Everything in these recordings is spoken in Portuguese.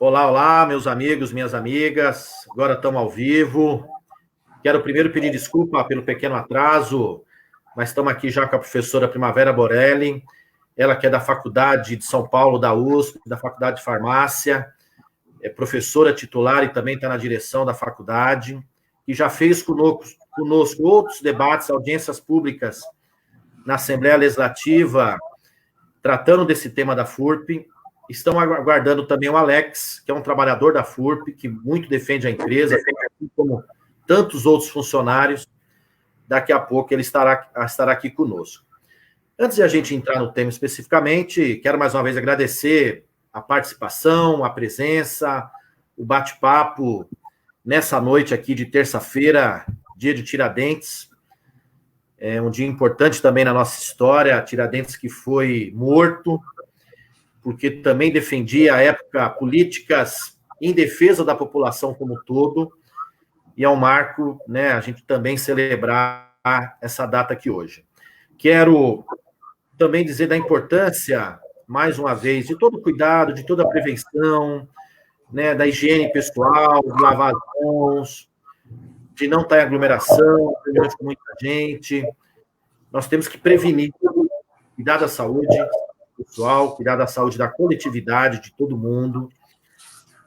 Olá, olá, meus amigos, minhas amigas. Agora estamos ao vivo. Quero primeiro pedir desculpa pelo pequeno atraso, mas estamos aqui já com a professora Primavera Borelli, ela que é da Faculdade de São Paulo, da USP, da Faculdade de Farmácia, é professora titular e também está na direção da faculdade, e já fez conosco outros debates, audiências públicas na Assembleia Legislativa, tratando desse tema da FURP. Estão aguardando também o Alex, que é um trabalhador da FURP, que muito defende a empresa, assim como tantos outros funcionários. Daqui a pouco ele estará aqui conosco. Antes de a gente entrar no tema especificamente, quero mais uma vez agradecer a participação, a presença, o bate-papo nessa noite aqui de terça-feira, dia de Tiradentes. É um dia importante também na nossa história, Tiradentes que foi morto, porque também defendia, à época, políticas em defesa da população como um todo, e é um marco, né, a gente também celebrar essa data aqui hoje. Quero também dizer da importância, mais uma vez, de todo o cuidado, de toda a prevenção, né, da higiene pessoal, de lavar as mãos, de não estar em aglomeração, com muita gente. Nós temos que prevenir, cuidar da saúde pessoal, cuidar da saúde da coletividade, de todo mundo.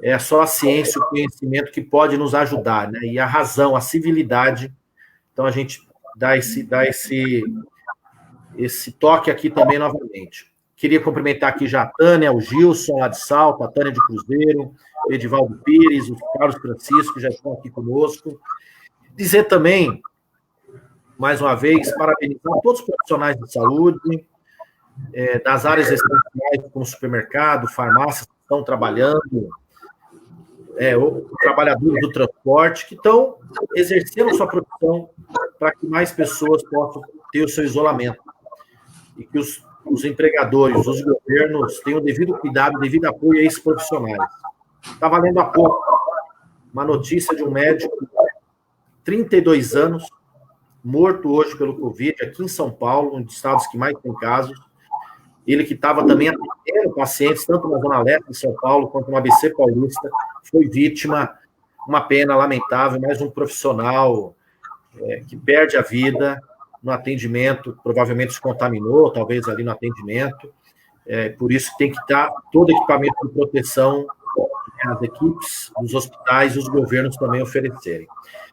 É só a ciência, o conhecimento que pode nos ajudar, né? E a razão, a civilidade. Então, a gente dá esse toque aqui também novamente. Queria cumprimentar aqui já a Tânia, o Gilson, lá de Salto, a Tânia de Cruzeiro, o Edivaldo Pires, o Carlos Francisco, já estão aqui conosco. Dizer também, mais uma vez, parabenizar todos os profissionais de saúde, das áreas essenciais, como supermercado, farmácias, que estão trabalhando, trabalhadores do transporte, que estão exercendo sua profissão para que mais pessoas possam ter o seu isolamento. E que os empregadores, os governos, tenham o devido cuidado, o devido apoio a esses profissionais. Está valendo há pouco uma notícia de um médico, 32 anos, morto hoje pelo Covid, aqui em São Paulo, um dos estados que mais tem casos. Ele que estava também atendendo pacientes, tanto na Zona Leste de São Paulo, quanto no ABC Paulista, foi vítima, uma pena lamentável, mais um profissional que perde a vida no atendimento, provavelmente se contaminou, talvez ali no atendimento, por isso tem que estar todo equipamento de proteção as equipes dos hospitais e os governos também oferecerem.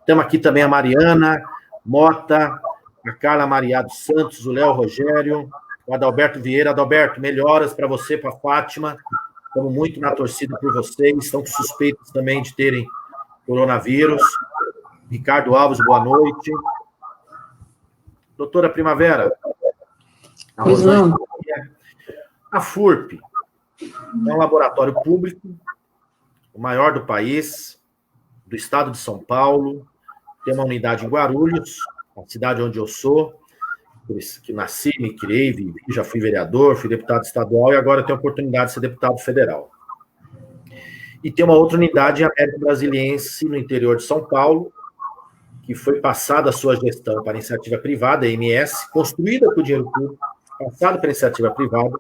Temos aqui também a Mariana Mota, a Carla Maria dos Santos, o Léo Rogério, o Adalberto Vieira. Adalberto, melhoras para você, para a Fátima. Estamos muito na torcida por vocês. Estão suspeitos também de terem coronavírus. Ricardo Alves, boa noite. Doutora Primavera. Pois não. A FURP é um laboratório público, o maior do país, do estado de São Paulo. Tem uma unidade em Guarulhos, a cidade onde eu sou, que nasci, me criei, vivi, já fui vereador, fui deputado estadual e agora tenho a oportunidade de ser deputado federal. E tem uma outra unidade em Américo Brasiliense, no interior de São Paulo, que foi passada a sua gestão para a iniciativa privada, a MS, construída por dinheiro público, passada para a iniciativa privada,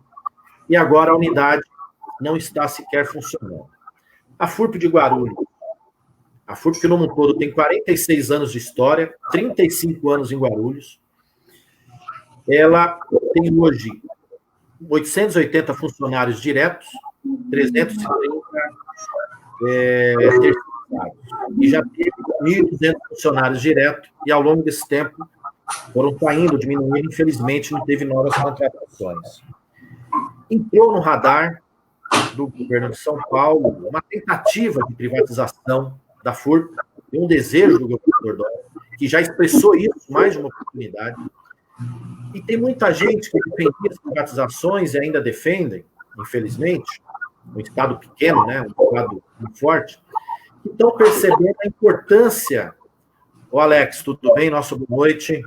e agora a unidade não está sequer funcionando. A FURP de Guarulhos, a FURP que no mundo todo tem 46 anos de história, 35 anos em Guarulhos. Ela tem hoje 880 funcionários diretos, 330 terceirizados. E já teve 1.200 funcionários diretos, e ao longo desse tempo foram caindo, diminuindo, infelizmente não teve novas contratações. Entrou no radar do governo de São Paulo uma tentativa de privatização da FURP, e um desejo do governador Dória, que já expressou isso mais de uma oportunidade. E tem muita gente que defendia as privatizações e ainda defendem, infelizmente, um estado pequeno, né, um estado muito forte, que estão percebendo a importância. Ô, Alex, tudo bem? Nossa, boa noite.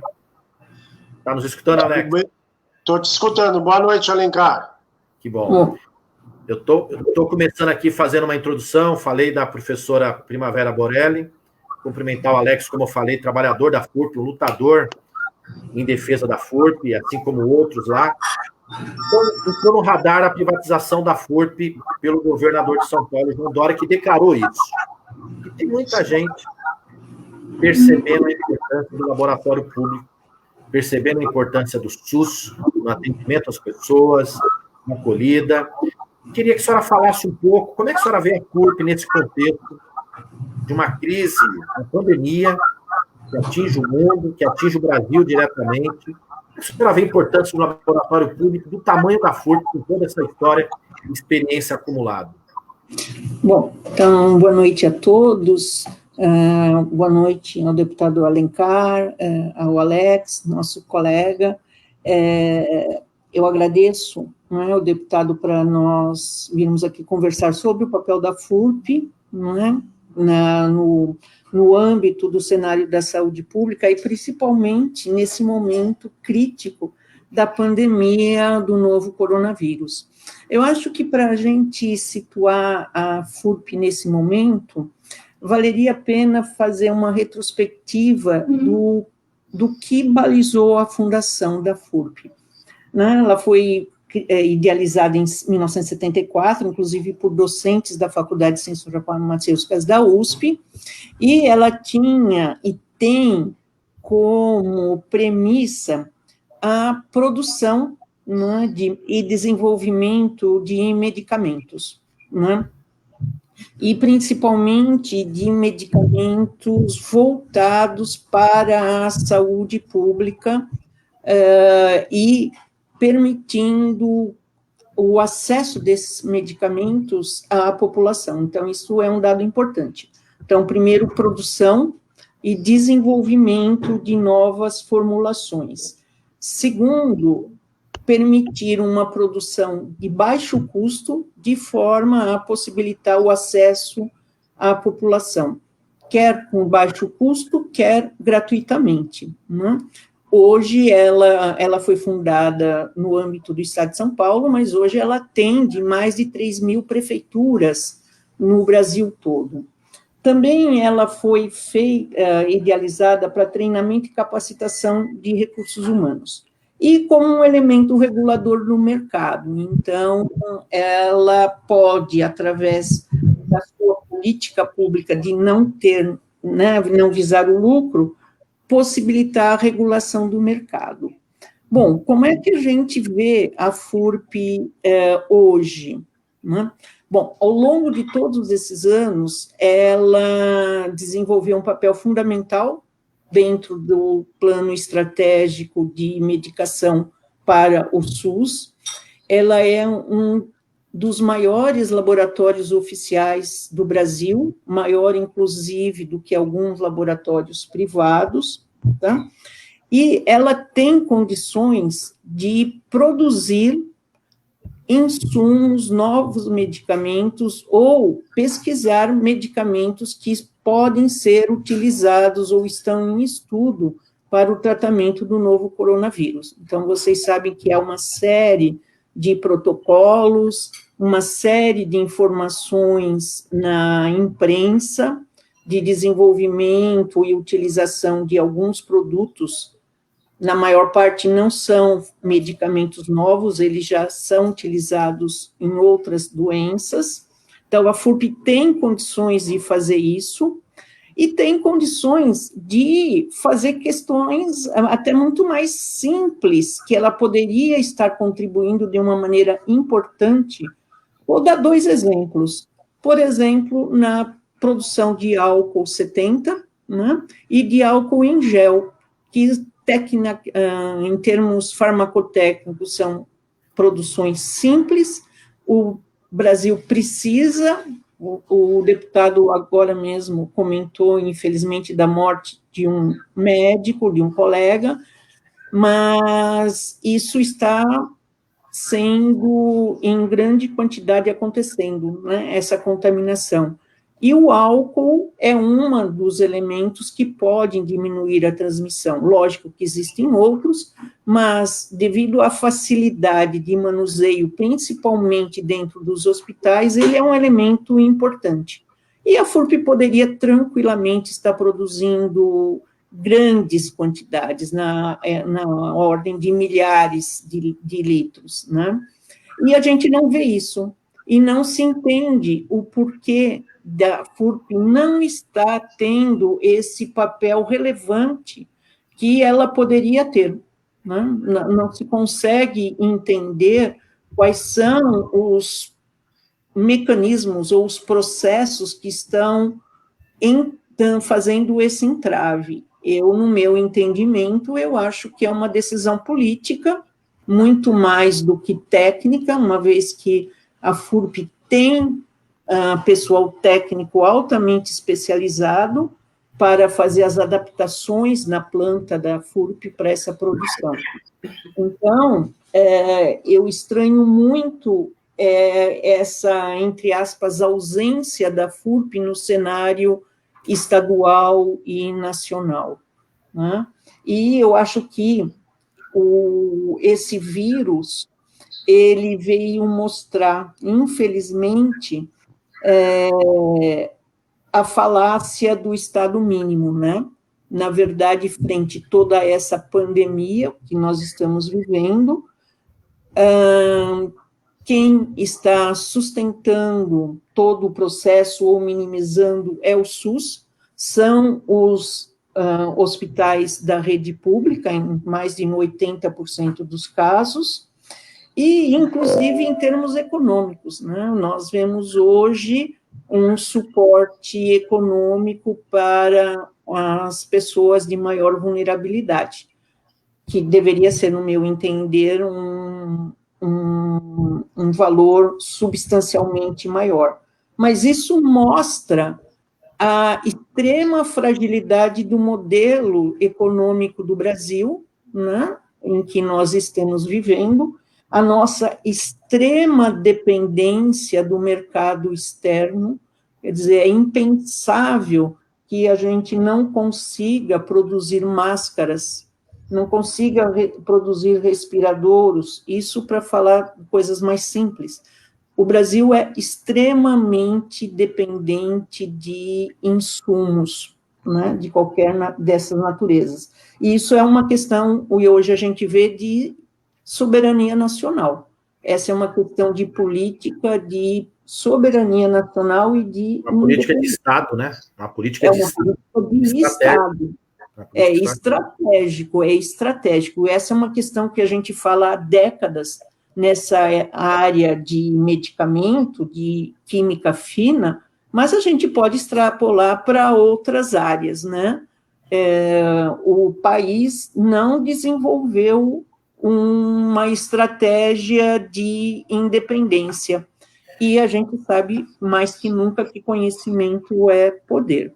Está nos escutando, Alex? Estou te escutando. Boa noite, Alencar. Que bom. Eu tô começando aqui fazendo uma introdução, falei da professora Primavera Borelli, cumprimentar o Alex, como eu falei, trabalhador da FURP, um lutador em defesa da FURP, assim como outros lá. Entrou no radar a privatização da FURP pelo governador de São Paulo, João Dória, que declarou isso. E tem muita gente percebendo a importância do laboratório público, percebendo a importância do SUS, no atendimento às pessoas, na acolhida. Queria que a senhora falasse um pouco, como é que a senhora vê a FURP nesse contexto de uma crise, uma pandemia, que atinge o mundo, que atinge o Brasil diretamente. Como é que a senhora vê a importância do laboratório público, do tamanho da FURP, com toda essa história e experiência acumulada? Bom, então, boa noite a todos. Boa noite ao deputado Alencar, ao Alex, nosso colega. Eu agradeço, o deputado para nós virmos aqui conversar sobre o papel da FURP, no âmbito do cenário da saúde pública e principalmente nesse momento crítico da pandemia do novo coronavírus. Eu acho que para a gente situar a FURP nesse momento, valeria a pena fazer uma retrospectiva do que balizou a fundação da FURP. Ela foi idealizada em 1974, inclusive por docentes da Faculdade de Ciências Farmacêuticas da USP, e ela tinha e tem como premissa a produção e desenvolvimento de medicamentos, e principalmente de medicamentos voltados para a saúde pública e permitindo o acesso desses medicamentos à população. Então, isso é um dado importante. Então, primeiro, produção e desenvolvimento de novas formulações. Segundo, permitir uma produção de baixo custo, de forma a possibilitar o acesso à população, quer com baixo custo, quer gratuitamente. Hoje, ela foi fundada no âmbito do Estado de São Paulo, mas hoje ela atende mais de 3.000 prefeituras no Brasil todo. Também ela foi idealizada para treinamento e capacitação de recursos humanos, e como um elemento regulador no mercado. Então, ela pode, através da sua política pública de não visar o lucro, possibilitar a regulação do mercado. Bom, como é que a gente vê a FURP hoje? Bom, ao longo de todos esses anos, ela desenvolveu um papel fundamental dentro do plano estratégico de medicação para o SUS. Ela é um dos maiores laboratórios oficiais do Brasil, maior, inclusive, do que alguns laboratórios privados, tá? E ela tem condições de produzir insumos, novos medicamentos, ou pesquisar medicamentos que podem ser utilizados ou estão em estudo para o tratamento do novo coronavírus. Então, vocês sabem que há uma série de protocolos, uma série de informações na imprensa de desenvolvimento e utilização de alguns produtos. Na maior parte não são medicamentos novos, eles já são utilizados em outras doenças. Então, a FURP tem condições de fazer isso, e tem condições de fazer questões até muito mais simples, que ela poderia estar contribuindo de uma maneira importante. Vou dar 2 exemplos. Por exemplo, na produção de álcool 70, e de álcool em gel, que em termos farmacotécnicos são produções simples. O Brasil precisa, o deputado agora mesmo comentou, infelizmente, da morte de um médico, de um colega, mas isso está sendo em grande quantidade acontecendo, essa contaminação. E o álcool é um dos elementos que podem diminuir a transmissão. Lógico que existem outros, mas devido à facilidade de manuseio, principalmente dentro dos hospitais, ele é um elemento importante. E a FURP poderia tranquilamente estar produzindo grandes quantidades, na ordem de milhares de litros, né? E a gente não vê isso, e não se entende o porquê da FURP não está tendo esse papel relevante que ela poderia ter, né? Não se consegue entender quais são os mecanismos ou os processos que estão fazendo esse entrave. No meu entendimento, eu acho que é uma decisão política, muito mais do que técnica, uma vez que a FURP tem pessoal técnico altamente especializado para fazer as adaptações na planta da FURP para essa produção. Então, eu estranho muito essa, entre aspas, ausência da FURP no cenário estadual e nacional, né? E eu acho que esse vírus, ele veio mostrar, infelizmente, a falácia do Estado mínimo, né? Na verdade, frente a toda essa pandemia que nós estamos vivendo, quem está sustentando todo o processo ou minimizando é o SUS, são os hospitais da rede pública, em mais de 80% dos casos, e, inclusive, em termos econômicos, né? Nós vemos hoje um suporte econômico para as pessoas de maior vulnerabilidade, que deveria ser, no meu entender, um valor substancialmente maior. Mas isso mostra a extrema fragilidade do modelo econômico do Brasil, né, em que nós estamos vivendo, a nossa extrema dependência do mercado externo. Quer dizer, é impensável que a gente não consiga produzir máscaras, não consiga produzir respiradores, isso para falar coisas mais simples. O Brasil é extremamente dependente de insumos, né, de qualquer dessas naturezas. E isso é uma questão, e hoje a gente vê, de soberania nacional. Essa é uma questão de política, de soberania nacional e de... Uma política de Estado, né? Uma política de Estado. Estado. É estratégico. Essa é uma questão que a gente fala há décadas nessa área de medicamento, de química fina, mas a gente pode extrapolar para outras áreas, né? O país não desenvolveu uma estratégia de independência, e a gente sabe mais que nunca que conhecimento é poder.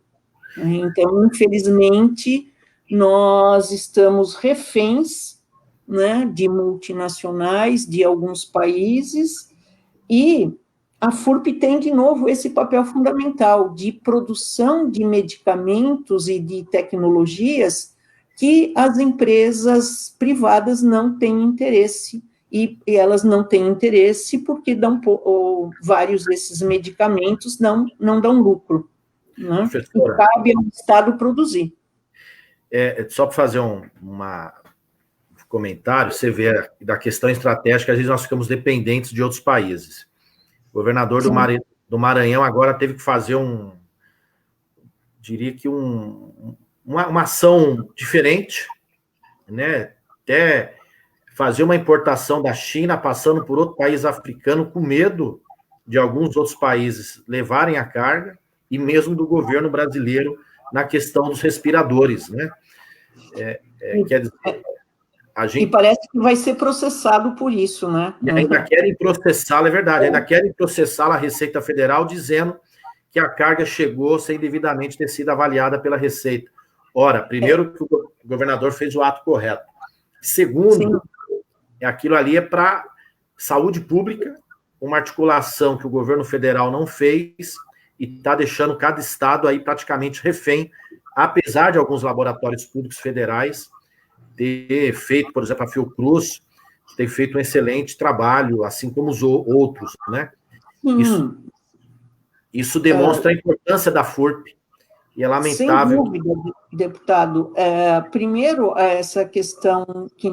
Então, infelizmente, nós estamos reféns, né, de multinacionais, de alguns países, e a FURP tem, de novo, esse papel fundamental de produção de medicamentos e de tecnologias que as empresas privadas não têm interesse, e elas não têm interesse porque vários desses medicamentos não dão lucro, né? E cabe ao Estado produzir. Só para fazer um comentário, você vê da questão estratégica, às vezes nós ficamos dependentes de outros países. O governador do Maranhão agora teve que fazer diria que uma ação diferente, né? Até fazer uma importação da China, passando por outro país africano, com medo de alguns outros países levarem a carga, e mesmo do governo brasileiro na questão dos respiradores, né? Quer dizer, e parece que vai ser processado por isso, né? E ainda querem processá-la, é verdade, ainda querem processá-la a Receita Federal, dizendo que a carga chegou sem devidamente ter sido avaliada pela Receita. Ora, primeiro que o governador fez o ato correto. Segundo, aquilo ali é para saúde pública, uma articulação que o governo federal não fez e está deixando cada estado aí praticamente refém, apesar de alguns laboratórios públicos federais ter feito, por exemplo, a Fiocruz, ter feito um excelente trabalho, assim como os outros, né? Isso demonstra a importância da FURP, e é lamentável deputado. Primeiro, essa questão que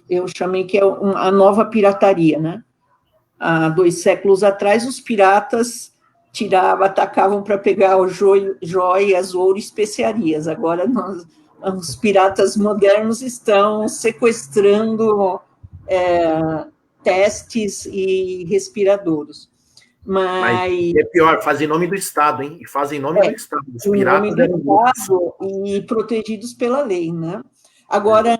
eu chamei que é a nova pirataria, né? Há 2 séculos atrás, os piratas atacavam para pegar joias, ouro e especiarias. Agora, os piratas modernos estão sequestrando testes e respiradores. Mas é pior, fazem nome do Estado, hein? E fazem nome do Estado. Os piratas do Estado e protegidos pela lei, né? Agora,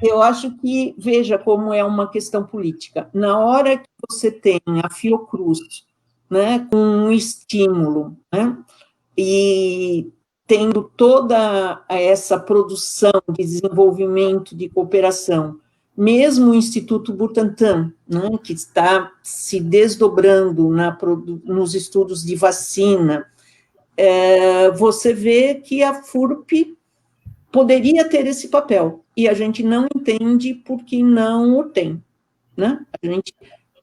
eu acho que, veja como é uma questão política. Na hora que você tem a Fiocruz, né, com um estímulo, né, e tendo toda essa produção de desenvolvimento, de cooperação, mesmo o Instituto Butantan, né, que está se desdobrando nos estudos de vacina, você vê que a FURP poderia ter esse papel, e a gente não entende porque não o tem, né? A gente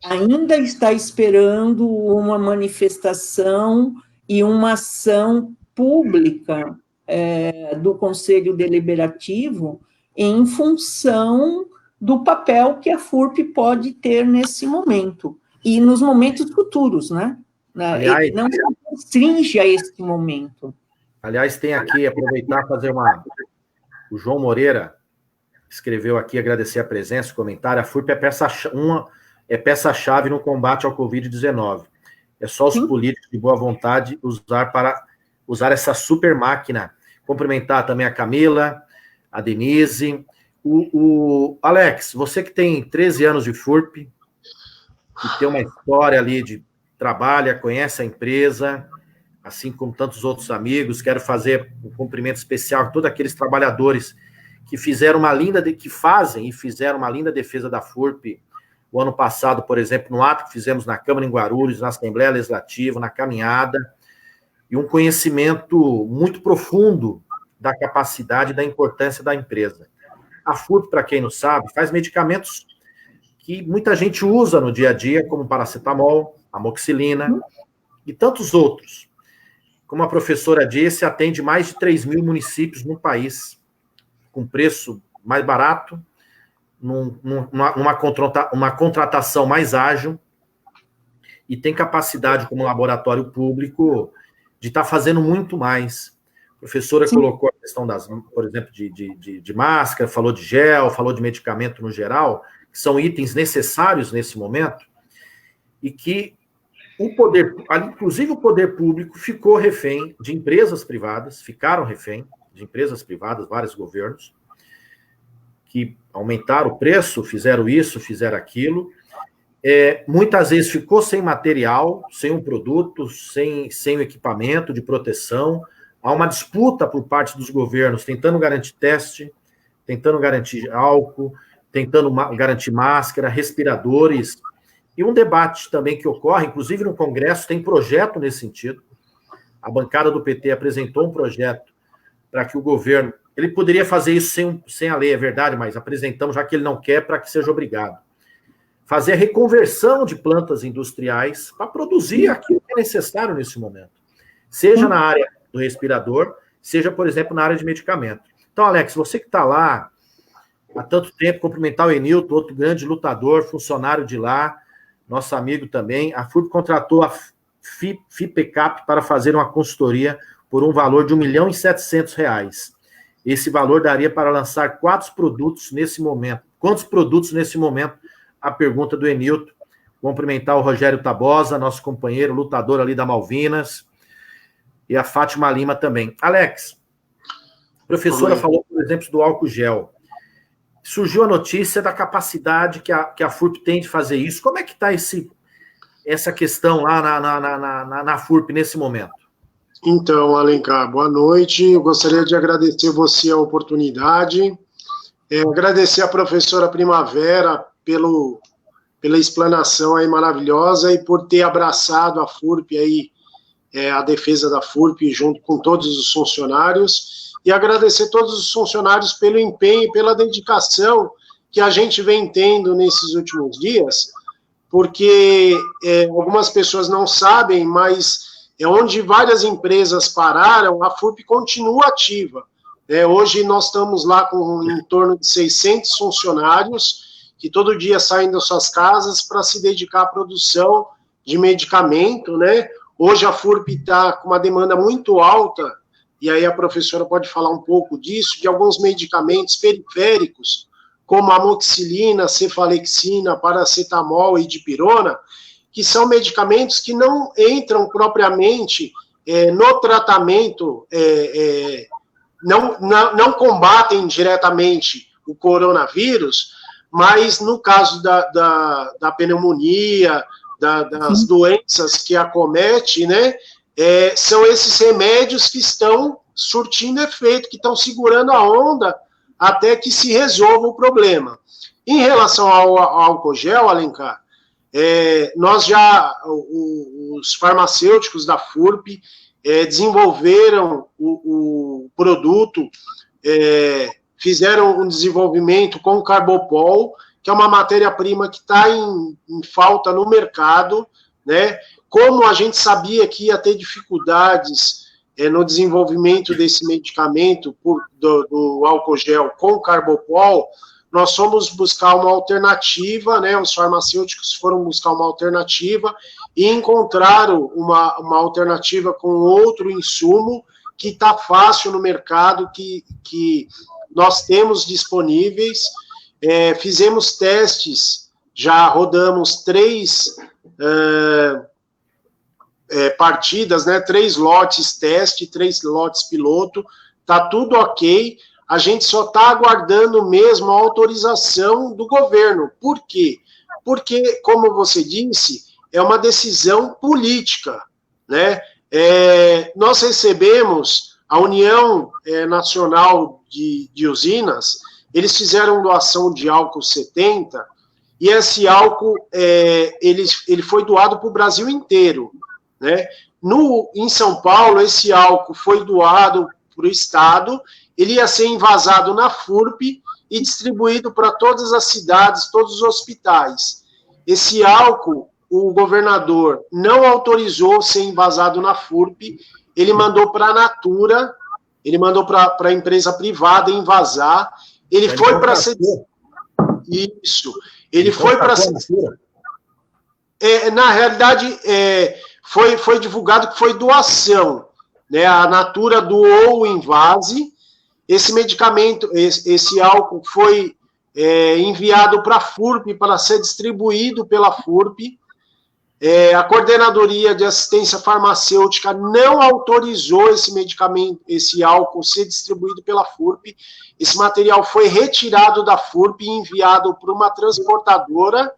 ainda está esperando uma manifestação e uma ação pública do Conselho Deliberativo em função do papel que a FURP pode ter nesse momento, e nos momentos futuros, né? Aliás, não se restringe a este momento. Aliás, tem aqui, aproveitar e fazer O João Moreira escreveu aqui, agradecer a presença, o comentário. A FURP é peça-chave no combate ao Covid-19. É só os políticos de boa vontade usar essa super máquina. Cumprimentar também a Camila, a Denise. O Alex, você que tem 13 anos de FURP, que tem uma história ali de trabalho, conhece a empresa, assim como tantos outros amigos, quero fazer um cumprimento especial a todos aqueles trabalhadores que fizeram fizeram uma linda defesa da FURP o ano passado, por exemplo, no ato que fizemos na Câmara em Guarulhos, na Assembleia Legislativa, na caminhada, e um conhecimento muito profundo da capacidade e da importância da empresa. A FURP, para quem não sabe, faz medicamentos que muita gente usa no dia a dia, como paracetamol, amoxicilina e tantos outros. Como a professora disse, atende mais de 3.000 municípios no país, com preço mais barato, uma contratação mais ágil, e tem capacidade, como laboratório público, de estar fazendo muito mais. A professora colocou a questão por exemplo, de máscara, falou de gel, falou de medicamento no geral, que são itens necessários nesse momento, e que inclusive o poder público ficaram refém de empresas privadas, vários governos, que aumentaram o preço, fizeram isso, fizeram aquilo, muitas vezes ficou sem material, sem um produto, sem o equipamento de proteção. Há uma disputa por parte dos governos, tentando garantir teste, tentando garantir álcool, tentando garantir máscara, respiradores. E um debate também que ocorre, inclusive no Congresso, tem projeto nesse sentido. A bancada do PT apresentou um projeto para que o governo... Ele poderia fazer isso sem a lei, é verdade, mas apresentamos, já que ele não quer, para que seja obrigado. Fazer a reconversão de plantas industriais para produzir aquilo que é necessário nesse momento. Seja na área do respirador, seja, por exemplo, na área de medicamento. Então, Alex, você que está lá há tanto tempo, cumprimentar o Enilton, outro grande lutador, funcionário de lá, nosso amigo também. A FURP contratou a FIPECAP para fazer uma consultoria por um valor de R$ 1.700.000. Esse valor daria para lançar 4 produtos nesse momento. Quantos produtos nesse momento? A pergunta do Enilton. Cumprimentar o Rogério Tabosa, nosso companheiro, lutador ali da Malvinas, e a Fátima Lima também. Alex, a professora falou, por exemplo, do álcool gel. Surgiu a notícia da capacidade que a FURP tem de fazer isso. Como é que está essa questão lá na FURP nesse momento? Então, Alencar, boa noite. Eu gostaria de agradecer você a oportunidade, agradecer a professora Primavera pela explanação aí maravilhosa e por ter abraçado a FURP aí, a defesa da FURP junto com todos os funcionários, e agradecer todos os funcionários pelo empenho e pela dedicação que a gente vem tendo nesses últimos dias, porque algumas pessoas não sabem, mas onde várias empresas pararam, a FURP continua ativa, Hoje nós estamos lá com em torno de 600 funcionários que todo dia saem das suas casas para se dedicar à produção de medicamento, né? Hoje a FURP está com uma demanda muito alta, e aí a professora pode falar um pouco disso, de alguns medicamentos periféricos, como amoxicilina, cefalexina, paracetamol e dipirona, que são medicamentos que não entram propriamente no tratamento, não combatem diretamente o coronavírus, mas no caso da pneumonia, das doenças que acomete, né, são esses remédios que estão surtindo efeito, que estão segurando a onda até que se resolva o problema. Em relação ao álcool gel, Alencar, os farmacêuticos da FURP desenvolveram o produto, fizeram um desenvolvimento com o Carbopol, que é uma matéria-prima que está em falta no mercado, né? Como a gente sabia que ia ter dificuldades no desenvolvimento desse medicamento do álcool gel com Carbopol, nós fomos buscar uma alternativa, né? Os farmacêuticos foram buscar uma alternativa e encontraram uma alternativa com outro insumo que está fácil no mercado, que nós temos disponíveis. Fizemos testes, já rodamos 3 partidas, né, 3 lotes teste, 3 lotes piloto, tá tudo ok, a gente só está aguardando mesmo a autorização do governo. Por quê? Porque, como você disse, é uma decisão política, né? Nós recebemos a União Nacional de Usinas, eles fizeram doação de álcool 70, e esse álcool ele foi doado para o Brasil inteiro, né? Em São Paulo, esse álcool foi doado para o Estado, ele ia ser envasado na FURP e distribuído para todas as cidades, todos os hospitais. Esse álcool, o governador não autorizou ser envasado na FURP, ele mandou para a Natura, ele mandou para a empresa privada envasar. Ele foi para ser... Isso. Ele foi para ser... Na realidade, foi divulgado que foi doação, né? A Natura doou o Envase. Esse medicamento, esse álcool foi enviado para a FURP para ser distribuído pela FURP. A Coordenadoria de Assistência Farmacêutica não autorizou esse medicamento, esse álcool ser distribuído pela FURP. Esse material foi retirado da FURP e enviado para uma transportadora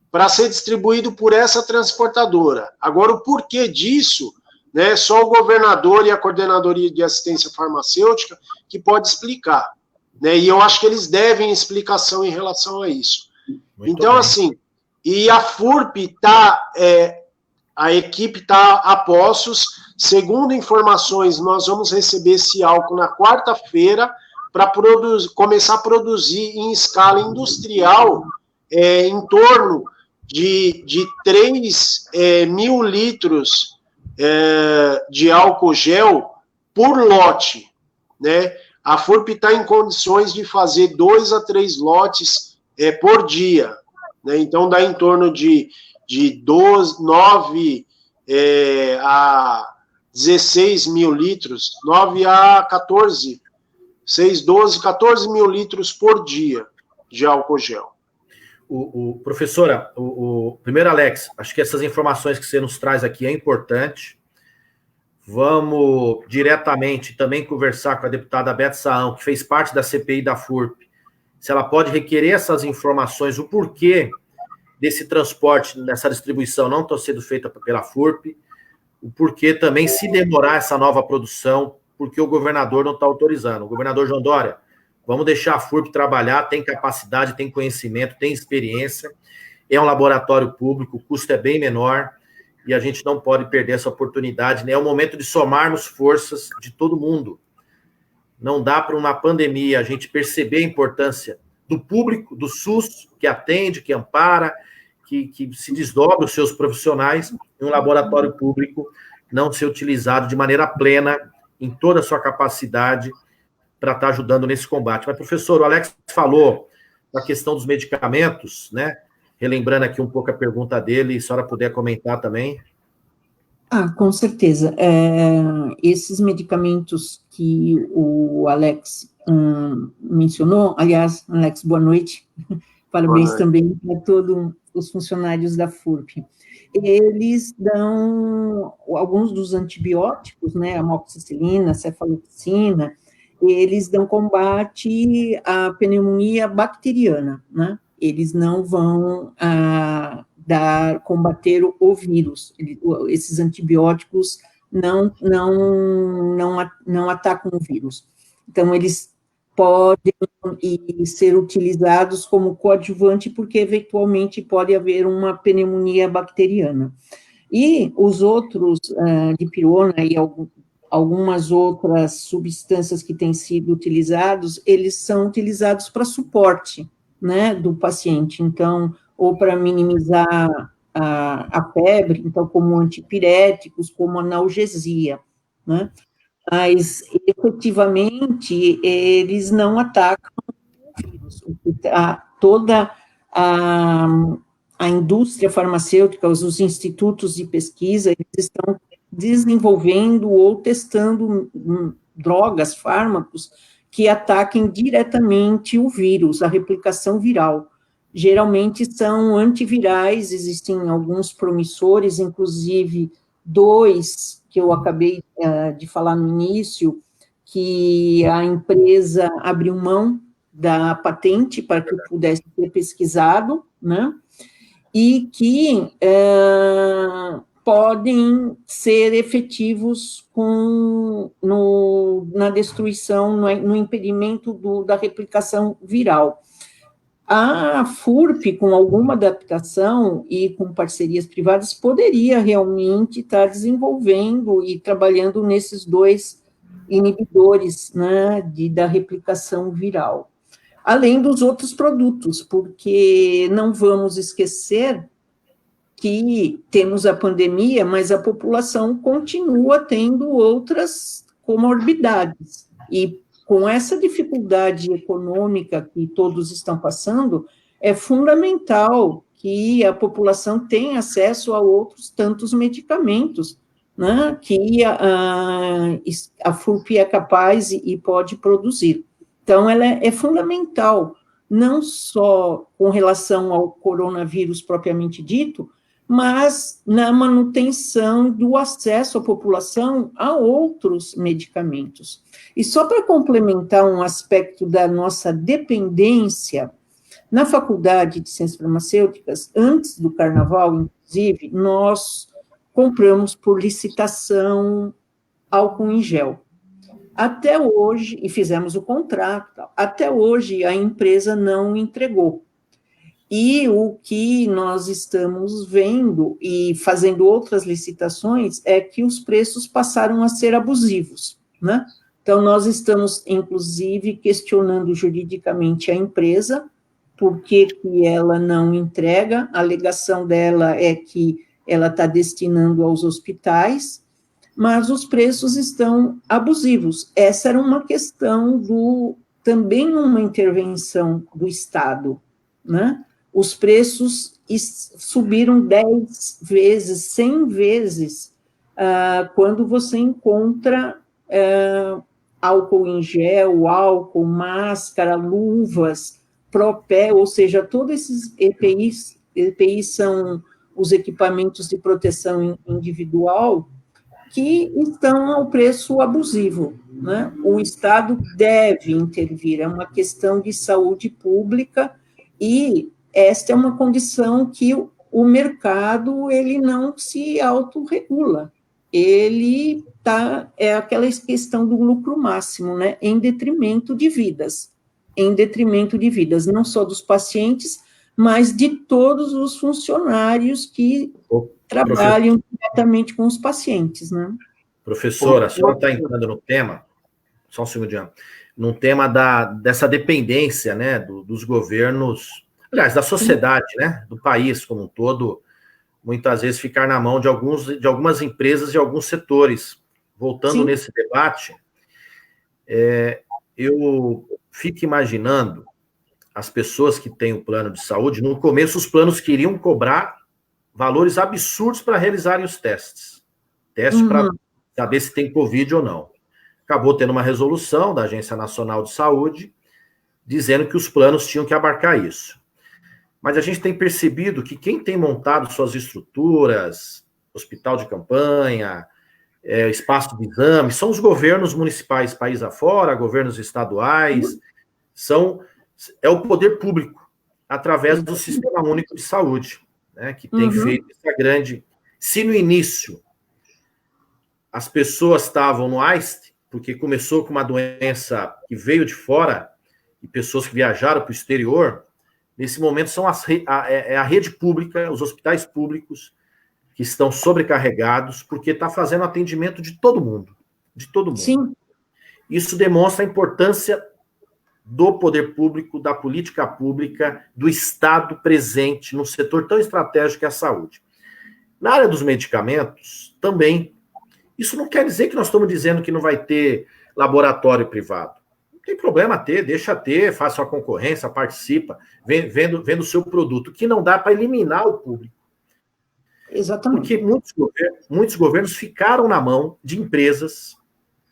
para ser distribuído por essa transportadora. Agora, o porquê disso, né, só o governador e a Coordenadoria de Assistência Farmacêutica que pode explicar, né, e eu acho que eles devem explicação em relação a isso. Muito então, bem. Assim, e a FURP a equipe está a postos, segundo informações, nós vamos receber esse álcool na quarta-feira para começar a produzir em escala industrial em torno de 3 mil litros de álcool gel por lote, né? A FURP está em condições de fazer 2 a 3 lotes por dia, né? Então dá em torno de 9 a 16 mil litros, 9 a 14, 6, 12, 14 mil litros por dia de álcool gel. Professora, primeiro, Alex, acho que essas informações que você nos traz aqui é importante. Vamos diretamente também conversar com a deputada Beth Saão, que fez parte da CPI da FURP, se ela pode requerer essas informações, o porquê desse transporte, dessa distribuição não está sendo feita pela FURP, o porquê também se demorar essa nova produção, porque o governador não está autorizando. O governador João Dória, vamos deixar a FURP trabalhar, tem capacidade, tem conhecimento, tem experiência, é um laboratório público, o custo é bem menor, e a gente não pode perder essa oportunidade, né? É o momento de somarmos forças de todo mundo. Não dá para uma pandemia a gente perceber a importância do público, do SUS, que atende, que ampara, que se desdobra os seus profissionais, e um laboratório público não ser utilizado de maneira plena, em toda a sua capacidade, para estar ajudando nesse combate. Mas, professor, o Alex falou da questão dos medicamentos, né? Relembrando aqui um pouco a pergunta dele, se a senhora puder comentar também. Com certeza. Esses medicamentos que o Alex mencionou, aliás, Alex, boa noite, parabéns também a todos os funcionários da FURP. Eles dão, alguns dos antibióticos, né, amoxicilina, cefalexina, eles dão combate à pneumonia bacteriana, né? Eles não vão combater o vírus. Esses antibióticos não atacam o vírus. Então, eles podem ser utilizados como coadjuvante, porque, eventualmente, pode haver uma pneumonia bacteriana. E os outros, dipirona e algumas outras substâncias que têm sido utilizados, eles são utilizados para suporte, né, do paciente. Então, ou para minimizar a febre, então, como antipiréticos, como analgesia, né? Mas, efetivamente, eles não atacam o vírus. Toda a indústria farmacêutica, os institutos de pesquisa, eles estão desenvolvendo ou testando drogas, fármacos, que ataquem diretamente o vírus, a replicação viral. Geralmente são antivirais, existem alguns promissores, inclusive 2, que eu acabei de falar no início, que a empresa abriu mão da patente para que pudesse ser pesquisado, né? E que podem ser efetivos na destruição, no impedimento da replicação viral. A FURP, com alguma adaptação e com parcerias privadas, poderia realmente estar desenvolvendo e trabalhando nesses 2 inibidores, né, da replicação viral. Além dos outros produtos, porque não vamos esquecer que temos a pandemia, mas a população continua tendo outras comorbidades, e com essa dificuldade econômica que todos estão passando, é fundamental que a população tenha acesso a outros tantos medicamentos, né, que a FURP é capaz e pode produzir. Então, ela é fundamental, não só com relação ao coronavírus propriamente dito, mas na manutenção do acesso à população a outros medicamentos. E só para complementar um aspecto da nossa dependência, na Faculdade de Ciências Farmacêuticas, antes do Carnaval, inclusive, nós compramos por licitação álcool em gel. Até hoje, e fizemos o contrato, até hoje a empresa não entregou. E o que nós estamos vendo e fazendo outras licitações é que os preços passaram a ser abusivos, né? Então, nós estamos, inclusive, questionando juridicamente a empresa, por que ela não entrega. A alegação dela é que ela está destinando aos hospitais, mas os preços estão abusivos. Essa era uma questão também uma intervenção do Estado, né? Os preços subiram 10 vezes, 100 vezes, quando você encontra álcool em gel, álcool, máscara, luvas, Propé, ou seja, todos esses EPIs são os equipamentos de proteção individual, que estão ao preço abusivo, né? O Estado deve intervir, é uma questão de saúde pública, e esta é uma condição que o mercado, ele não se autorregula, ele é aquela questão do lucro máximo, né? Em detrimento de vidas, não só dos pacientes, mas de todos os funcionários que trabalham diretamente com os pacientes, né? Professora, a senhora está entrando no tema, só um segundinho, no tema dessa dependência, né, dos governos, aliás, da sociedade, né, do país como um todo, muitas vezes ficar na mão de algumas empresas e alguns setores. Voltando Sim. nesse debate, eu fico imaginando as pessoas que têm o plano de saúde, no começo os planos queriam cobrar valores absurdos para realizarem os testes. Teste para saber se tem Covid ou não. Acabou tendo uma resolução da Agência Nacional de Saúde dizendo que os planos tinham que abarcar isso. Mas a gente tem percebido que quem tem montado suas estruturas, hospital de campanha, espaço de exame, são os governos municipais, país afora, governos estaduais, é o poder público, através do Sistema Único de Saúde, né, que tem feito essa grande... Se no início as pessoas estavam no AIST, porque começou com uma doença que veio de fora, e pessoas que viajaram para o exterior, nesse momento são a rede pública, os hospitais públicos, que estão sobrecarregados, porque está fazendo atendimento de todo mundo. De todo mundo. Sim. Isso demonstra a importância do poder público, da política pública, do Estado presente num setor tão estratégico que é a saúde. Na área dos medicamentos, também. Isso não quer dizer que nós estamos dizendo que não vai ter laboratório privado. Não tem problema ter, deixa ter, faça a concorrência, participa, vendo o seu produto, que não dá para eliminar o público. Exatamente. Porque muitos governos ficaram na mão de empresas,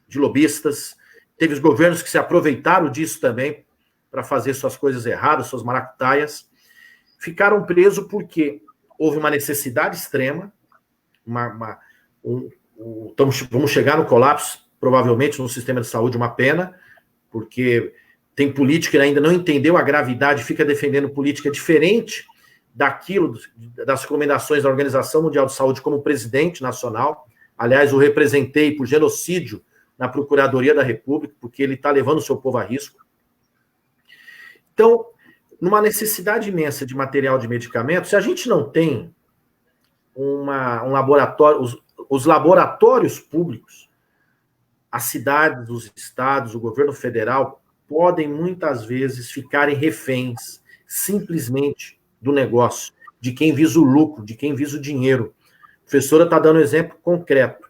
de lobistas, teve os governos que se aproveitaram disso também para fazer suas coisas erradas, suas maracutaias, ficaram presos porque houve uma necessidade extrema, vamos chegar no colapso, provavelmente, no sistema de saúde, uma pena, porque tem político que ainda não entendeu a gravidade, fica defendendo política diferente daquilo, das recomendações da Organização Mundial de Saúde como presidente nacional. Aliás, o representei por genocídio na Procuradoria da República, porque ele está levando o seu povo a risco. Então, numa necessidade imensa de material de medicamento, se a gente não tem um laboratório, os laboratórios públicos, as cidades, os estados, o governo federal, podem muitas vezes ficarem reféns simplesmente do negócio, de quem visa o lucro, de quem visa o dinheiro. A professora está dando um exemplo concreto.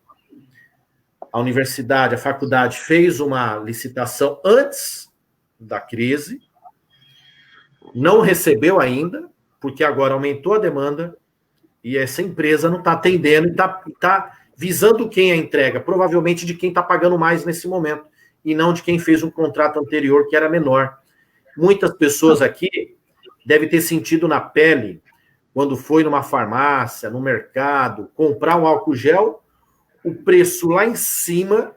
A universidade, a faculdade fez uma licitação antes da crise, não recebeu ainda, porque agora aumentou a demanda e essa empresa não está atendendo e está visando quem a entrega, provavelmente de quem está pagando mais nesse momento, e não de quem fez um contrato anterior que era menor. Muitas pessoas aqui devem ter sentido na pele, quando foi numa farmácia, no mercado, comprar um álcool gel, o preço lá em cima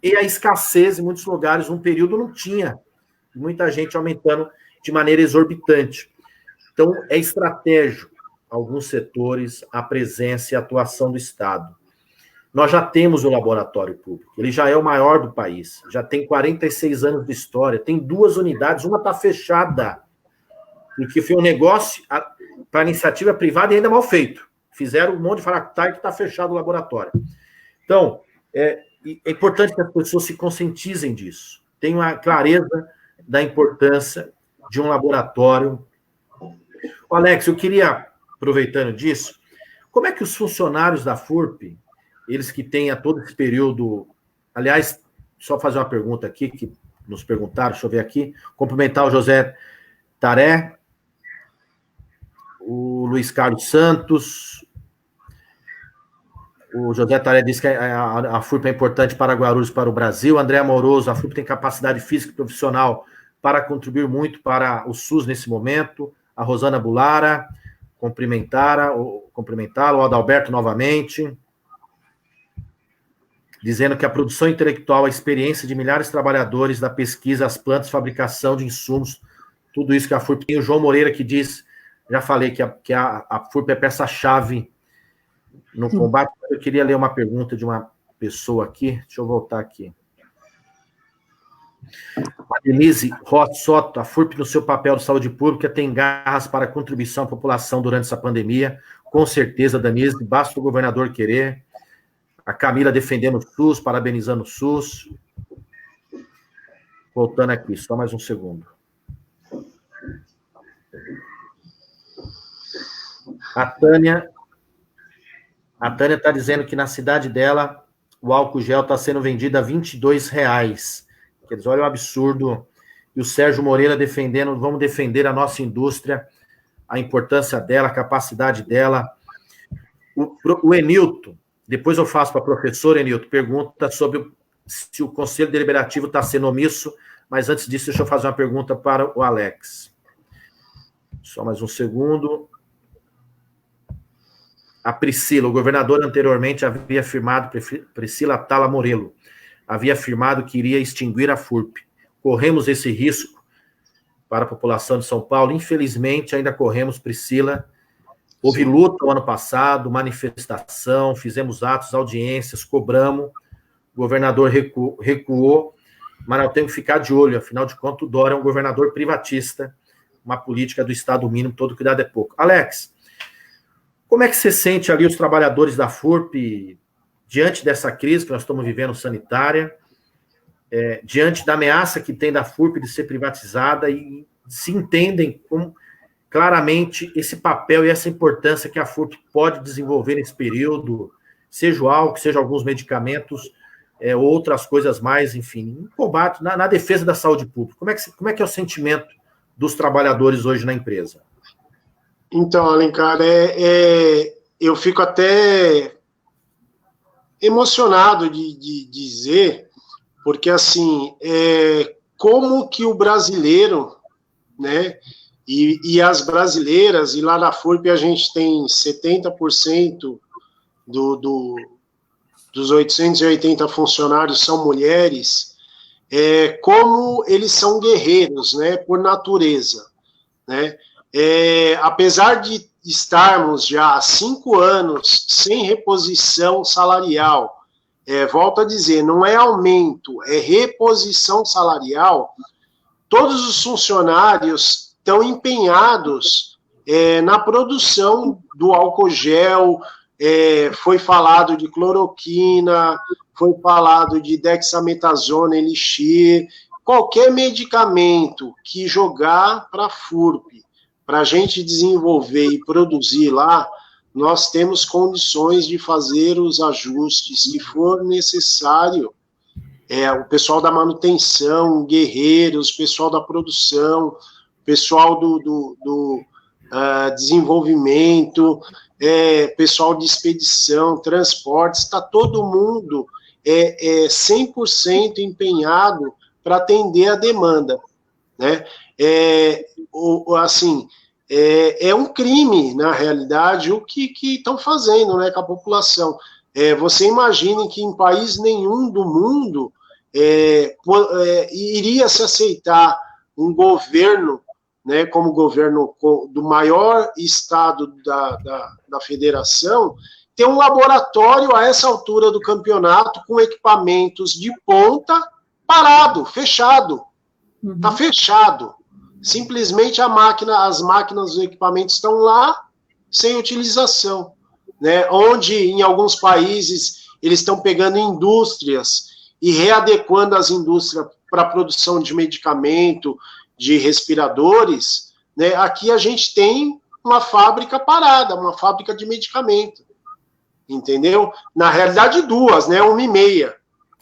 e a escassez em muitos lugares, num período não tinha. Muita gente aumentando de maneira exorbitante. Então, é estratégico, alguns setores, a presença e a atuação do Estado. Nós já temos o laboratório público, ele já é o maior do país, já tem 46 anos de história, tem 2 unidades, uma está fechada, porque foi um negócio para iniciativa privada e ainda mal feito. Fizeram um monte de faracutaia que está fechado o laboratório. Então, é importante que as pessoas se conscientizem disso, tenham a clareza da importância de um laboratório. Alex, eu queria, aproveitando disso, como é que os funcionários da FURP, eles que têm a todo esse período... Aliás, só fazer uma pergunta aqui, que nos perguntaram, deixa eu ver aqui, cumprimentar o José Taré, o Luiz Carlos Santos, o José Taré disse que a FURP é importante para Guarulhos, para o Brasil. André Amoroso, a FURP tem capacidade física e profissional para contribuir muito para o SUS nesse momento. A Rosana Bulara, cumprimentá-lo, o Adalberto novamente, dizendo que a produção intelectual, a experiência de milhares de trabalhadores da pesquisa, as plantas, fabricação de insumos, tudo isso que a FURP tem. O João Moreira que diz, já falei que a FURP é peça-chave no combate. Eu queria ler uma pergunta de uma pessoa aqui, deixa eu voltar aqui. A Denise Roth Soto, a FURP no seu papel de saúde pública tem garras para contribuição à população durante essa pandemia, com certeza, Denise, basta o governador querer. A Camila defendendo o SUS, parabenizando o SUS. Voltando aqui, só mais um segundo. A Tânia está dizendo que na cidade dela o álcool gel está sendo vendido a R$22. Quer dizer, olha o absurdo. E o Sérgio Moreira defendendo, vamos defender a nossa indústria, a importância dela, a capacidade dela. O Enilton, depois eu faço para a professora, Enilton, pergunta sobre se o Conselho Deliberativo está sendo omisso, mas antes disso, deixa eu fazer uma pergunta para o Alex. Só mais um segundo. A Priscila, o governador anteriormente havia afirmado, Priscila Tala Morelo, havia afirmado que iria extinguir a FURP. Corremos esse risco para a população de São Paulo. Infelizmente, ainda corremos, Priscila. Houve luta no ano passado, manifestação, fizemos atos, audiências, cobramos. O governador recuou, mas nós temos que ficar de olho. Afinal de contas, o Dória é um governador privatista, uma política do Estado mínimo, todo cuidado é pouco. Alex, como é que você sente ali os trabalhadores da FURP diante dessa crise que nós estamos vivendo sanitária, diante da ameaça que tem da FURP de ser privatizada e se entendem como claramente esse papel e essa importância que a FURP pode desenvolver nesse período, seja o álcool, seja alguns medicamentos, outras coisas mais, enfim, em combate, na defesa da saúde pública. Como é que é o sentimento dos trabalhadores hoje na empresa? Então, Alencar, eu fico até emocionado de dizer, porque, assim, como que o brasileiro, né, e as brasileiras, e lá na FURP a gente tem 70% dos 880 funcionários são mulheres, como eles são guerreiros, né, por natureza, né? Apesar de estarmos já há 5 anos sem reposição salarial, volto a dizer, não é aumento, é reposição salarial, todos os funcionários estão empenhados na produção do álcool gel, foi falado de cloroquina, foi falado de dexametasona, elixir, qualquer medicamento que jogar para a FURP, para a gente desenvolver e produzir lá, nós temos condições de fazer os ajustes, se for necessário. O pessoal da manutenção, guerreiros, o pessoal da produção, o pessoal do desenvolvimento, pessoal de expedição, transportes, está todo mundo 100% empenhado para atender a demanda, né? Assim, é um crime, na realidade, o que estão fazendo, né, com a população. Você imagine que em país nenhum do mundo iria se aceitar um governo, né, como governo do maior estado da federação, ter um laboratório a essa altura do campeonato com equipamentos de ponta parado, fechado. Está fechado. Simplesmente as máquinas, os equipamentos estão lá sem utilização, né? Onde em alguns países eles estão pegando indústrias e readequando as indústrias para a produção de medicamento, de respiradores, né? Aqui a gente tem uma fábrica parada, uma fábrica de medicamento, entendeu? Na realidade 2, né? 1,5,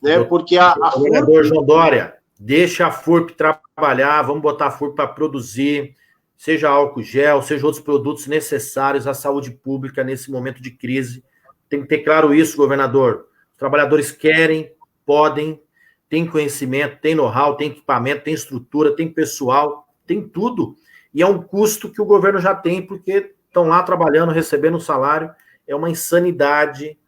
né? Porque a vereador João Dória, deixa a FURP trabalhar, vamos botar a FURP para produzir, seja álcool gel, seja outros produtos necessários à saúde pública nesse momento de crise. Tem que ter claro isso, governador. Os trabalhadores querem, podem, têm conhecimento, têm know-how, têm equipamento, têm estrutura, têm pessoal, tem tudo. E é um custo que o governo já tem, porque estão lá trabalhando, recebendo um salário. É uma insanidade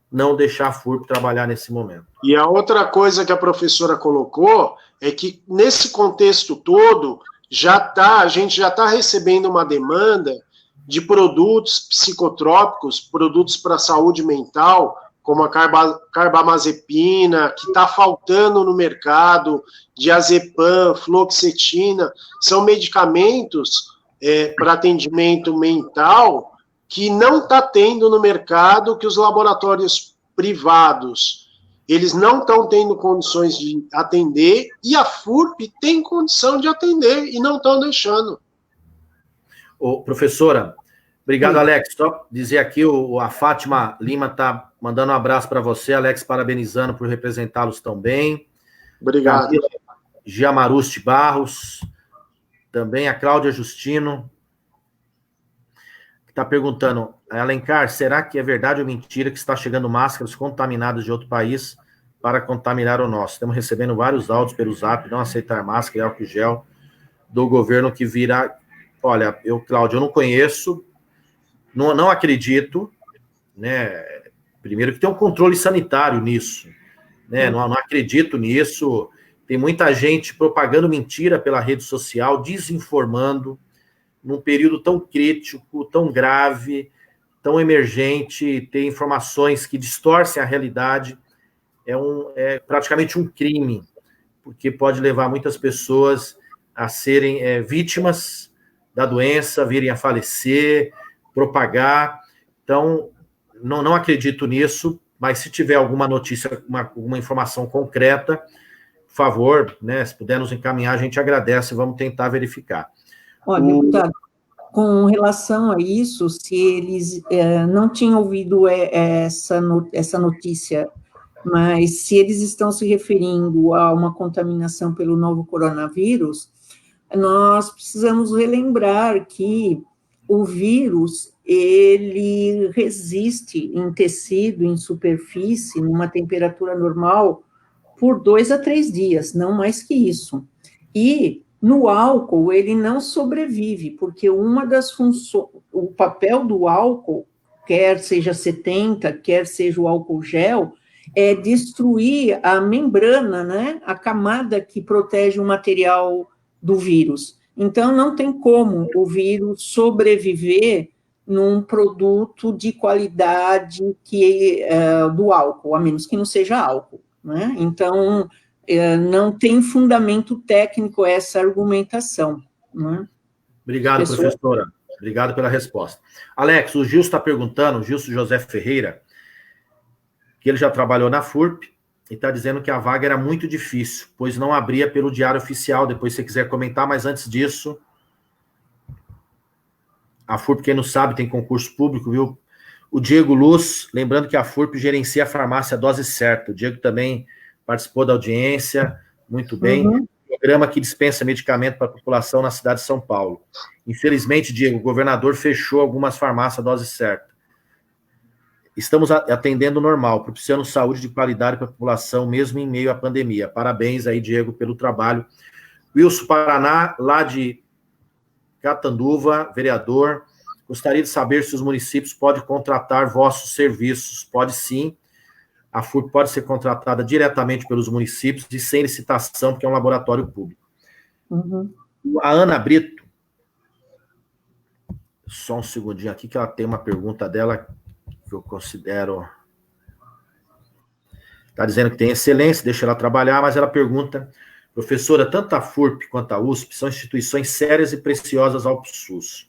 não deixar a FURP trabalhar nesse momento. E a outra coisa que a professora colocou é que, nesse contexto todo, a gente já está recebendo uma demanda de produtos psicotrópicos, produtos para a saúde mental, como a carbamazepina, que está faltando no mercado, diazepam, fluoxetina, são medicamentos para atendimento mental que não está tendo no mercado, que os laboratórios privados, eles não estão tendo condições de atender, e a FURP tem condição de atender, e não estão deixando. Professora, obrigado, Alex. Só dizer aqui, a Fátima Lima está mandando um abraço para você, Alex, parabenizando por representá-los tão bem. Obrigado. Camila Giamarusti Barros, também a Cláudia Justino, que está perguntando, Alencar, será que é verdade ou mentira que está chegando máscaras contaminadas de outro país para contaminar o nosso? Estamos recebendo vários áudios pelo Zap, não aceitar máscara e álcool gel do governo que virá. Olha, Cláudio, eu não conheço, não acredito, né? Primeiro que tem um controle sanitário nisso, né? Não acredito nisso. Tem muita gente propagando mentira pela rede social, desinformando, num período tão crítico, tão grave, tão emergente, ter informações que distorcem a realidade é praticamente um crime, porque pode levar muitas pessoas a serem vítimas da doença, virem a falecer, propagar. Então, não acredito nisso, mas se tiver alguma notícia, uma informação concreta, por favor, né, se puder nos encaminhar, a gente agradece, vamos tentar verificar. Olha, deputado, com relação a isso, se eles não tinham ouvido essa notícia, mas se eles estão se referindo a uma contaminação pelo novo coronavírus, nós precisamos relembrar que o vírus, ele resiste em tecido, em superfície, numa temperatura normal, por 2 a 3 dias, não mais que isso. E no álcool, ele não sobrevive, porque uma das funções, o papel do álcool, quer seja 70, quer seja o álcool gel, é destruir a membrana, né, a camada que protege o material do vírus. Então, não tem como o vírus sobreviver num produto de qualidade do álcool, a menos que não seja álcool, né? Então, não tem fundamento técnico essa argumentação, né? Obrigado, professora. Obrigado pela resposta. Alex, o Gilson está perguntando, o Gilson José Ferreira, que ele já trabalhou na FURP, e está dizendo que a vaga era muito difícil, pois não abria pelo Diário Oficial. Depois, se você quiser comentar, mas antes disso, a FURP, quem não sabe, tem concurso público, viu? O Diego Luz, lembrando que a FURP gerencia a farmácia Dose Certa. O Diego também participou da audiência, muito bem. Uhum. Programa que dispensa medicamento para a população na cidade de São Paulo. Infelizmente, Diego, o governador fechou algumas farmácias Dose Certa. Estamos atendendo normal, propiciando saúde de qualidade para a população, mesmo em meio à pandemia. Parabéns aí, Diego, pelo trabalho. Wilson Paraná, lá de Catanduva, vereador, gostaria de saber se os municípios podem contratar vossos serviços. Pode sim. A FURP pode ser contratada diretamente pelos municípios e sem licitação, porque é um laboratório público. Uhum. A Ana Brito, só um segundinho aqui, que ela tem uma pergunta dela que eu considero... Está dizendo que tem excelência, deixa ela trabalhar, mas ela pergunta, professora, tanto a FURP quanto a USP são instituições sérias e preciosas ao SUS.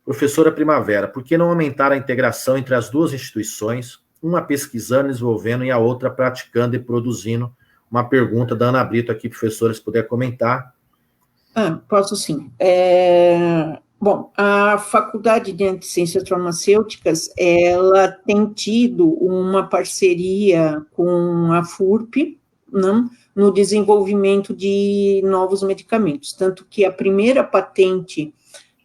Professora Primavera, por que não aumentar a integração entre as duas instituições, uma pesquisando, desenvolvendo e a outra praticando e produzindo? Uma pergunta da Ana Brito aqui, professora, se puder comentar. Posso sim. Bom, a Faculdade de Ciências Farmacêuticas, ela tem tido uma parceria com a FURP, né, no desenvolvimento de novos medicamentos, tanto que a primeira patente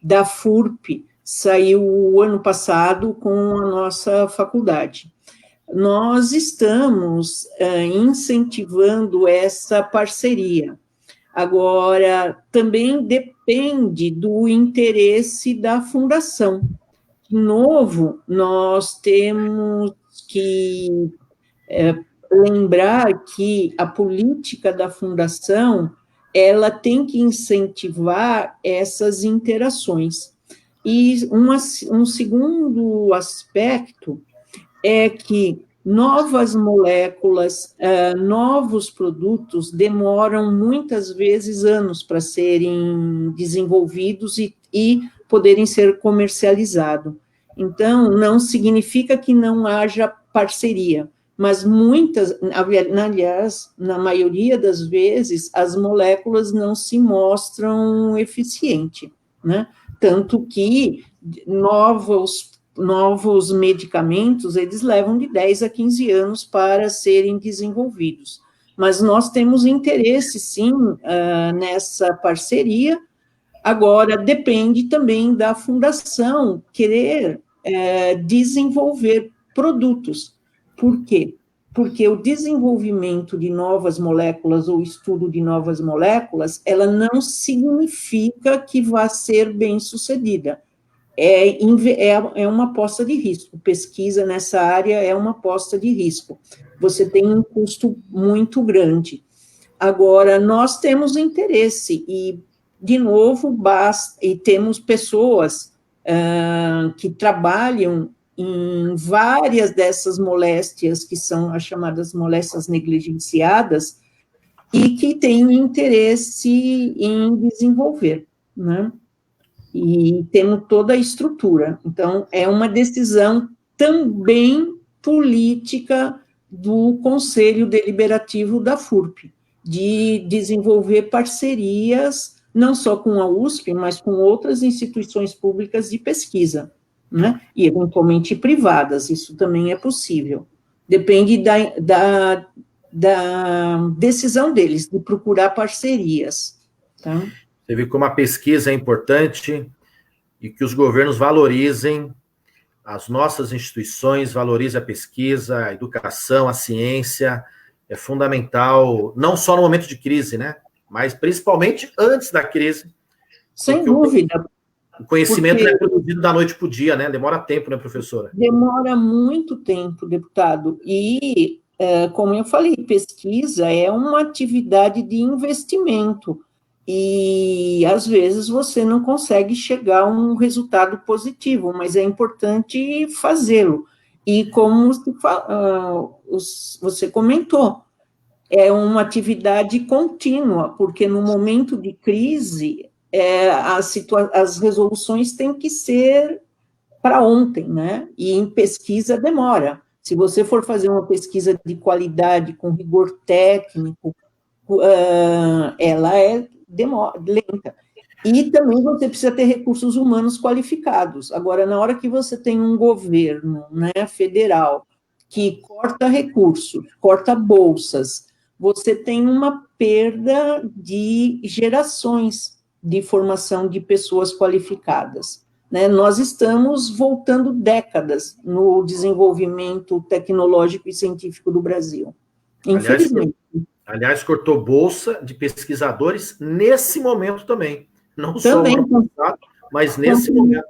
da FURP saiu o ano passado com a nossa faculdade. Nós estamos incentivando essa parceria. Agora, também depende do interesse da fundação. De novo, nós temos que lembrar que a política da fundação, ela tem que incentivar essas interações. E um segundo aspecto é que novas moléculas, novos produtos demoram muitas vezes anos para serem desenvolvidos e poderem ser comercializados. Então, não significa que não haja parceria, mas aliás, na maioria das vezes, as moléculas não se mostram eficientes, né? Tanto que novos medicamentos, eles levam de 10 a 15 anos para serem desenvolvidos. mas nós temos interesse, sim, nessa parceria. Agora, depende também da fundação querer desenvolver produtos. Por quê? Porque o desenvolvimento de novas moléculas ou estudo de novas moléculas, ela não significa que vá ser bem-sucedida. É uma aposta de risco. Pesquisa nessa área é uma aposta de risco. Você tem um custo muito grande. Agora, nós temos interesse e, de novo, e temos pessoas que trabalham em várias dessas moléstias, que são as chamadas moléstias negligenciadas, e que têm interesse em desenvolver, né? E temos toda a estrutura. Então, é uma decisão também política do Conselho Deliberativo da FURP, de desenvolver parcerias, não só com a USP, mas com outras instituições públicas de pesquisa, né? E, eventualmente, privadas, isso também é possível. Depende da decisão deles, de procurar parcerias, tá? Você vê como a pesquisa é importante e que os governos valorizem as nossas instituições, valorizem a pesquisa, a educação, a ciência, é fundamental, não só no momento de crise, né? Mas principalmente antes da crise. Sem dúvida. O conhecimento não é produzido da noite para o dia, né? Demora tempo, né, professora? Demora muito tempo, deputado. E, como eu falei, pesquisa é uma atividade de investimento. E, às vezes, você não consegue chegar a um resultado positivo, mas é importante fazê-lo. E, como você comentou, é uma atividade contínua, porque no momento de crise, as resoluções têm que ser para ontem, né? E em pesquisa demora. Se você for fazer uma pesquisa de qualidade, com rigor técnico, ela é lenta. E também você precisa ter recursos humanos qualificados. Agora, na hora que você tem um governo, né, federal que corta recursos, corta bolsas, você tem uma perda de gerações de formação de pessoas qualificadas, né? Nós estamos voltando décadas no desenvolvimento tecnológico e científico do Brasil, infelizmente. Aliás, cortou bolsa de pesquisadores nesse momento também. Não também, só no passado, mas nesse momento.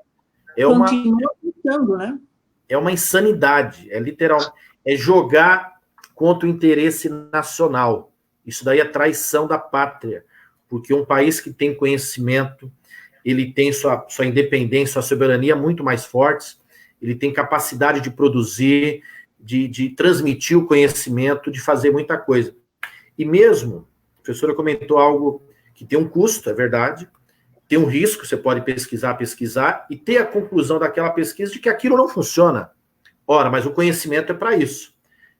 Continua pensando, né? É uma insanidade, é literal, é jogar contra o interesse nacional. Isso daí é traição da pátria, porque um país que tem conhecimento, ele tem sua independência, sua soberania muito mais fortes, ele tem capacidade de produzir, de transmitir o conhecimento, de fazer muita coisa. E mesmo, a professora comentou algo que tem um custo, é verdade, tem um risco, você pode pesquisar, e ter a conclusão daquela pesquisa de que aquilo não funciona. Ora, mas o conhecimento é para isso.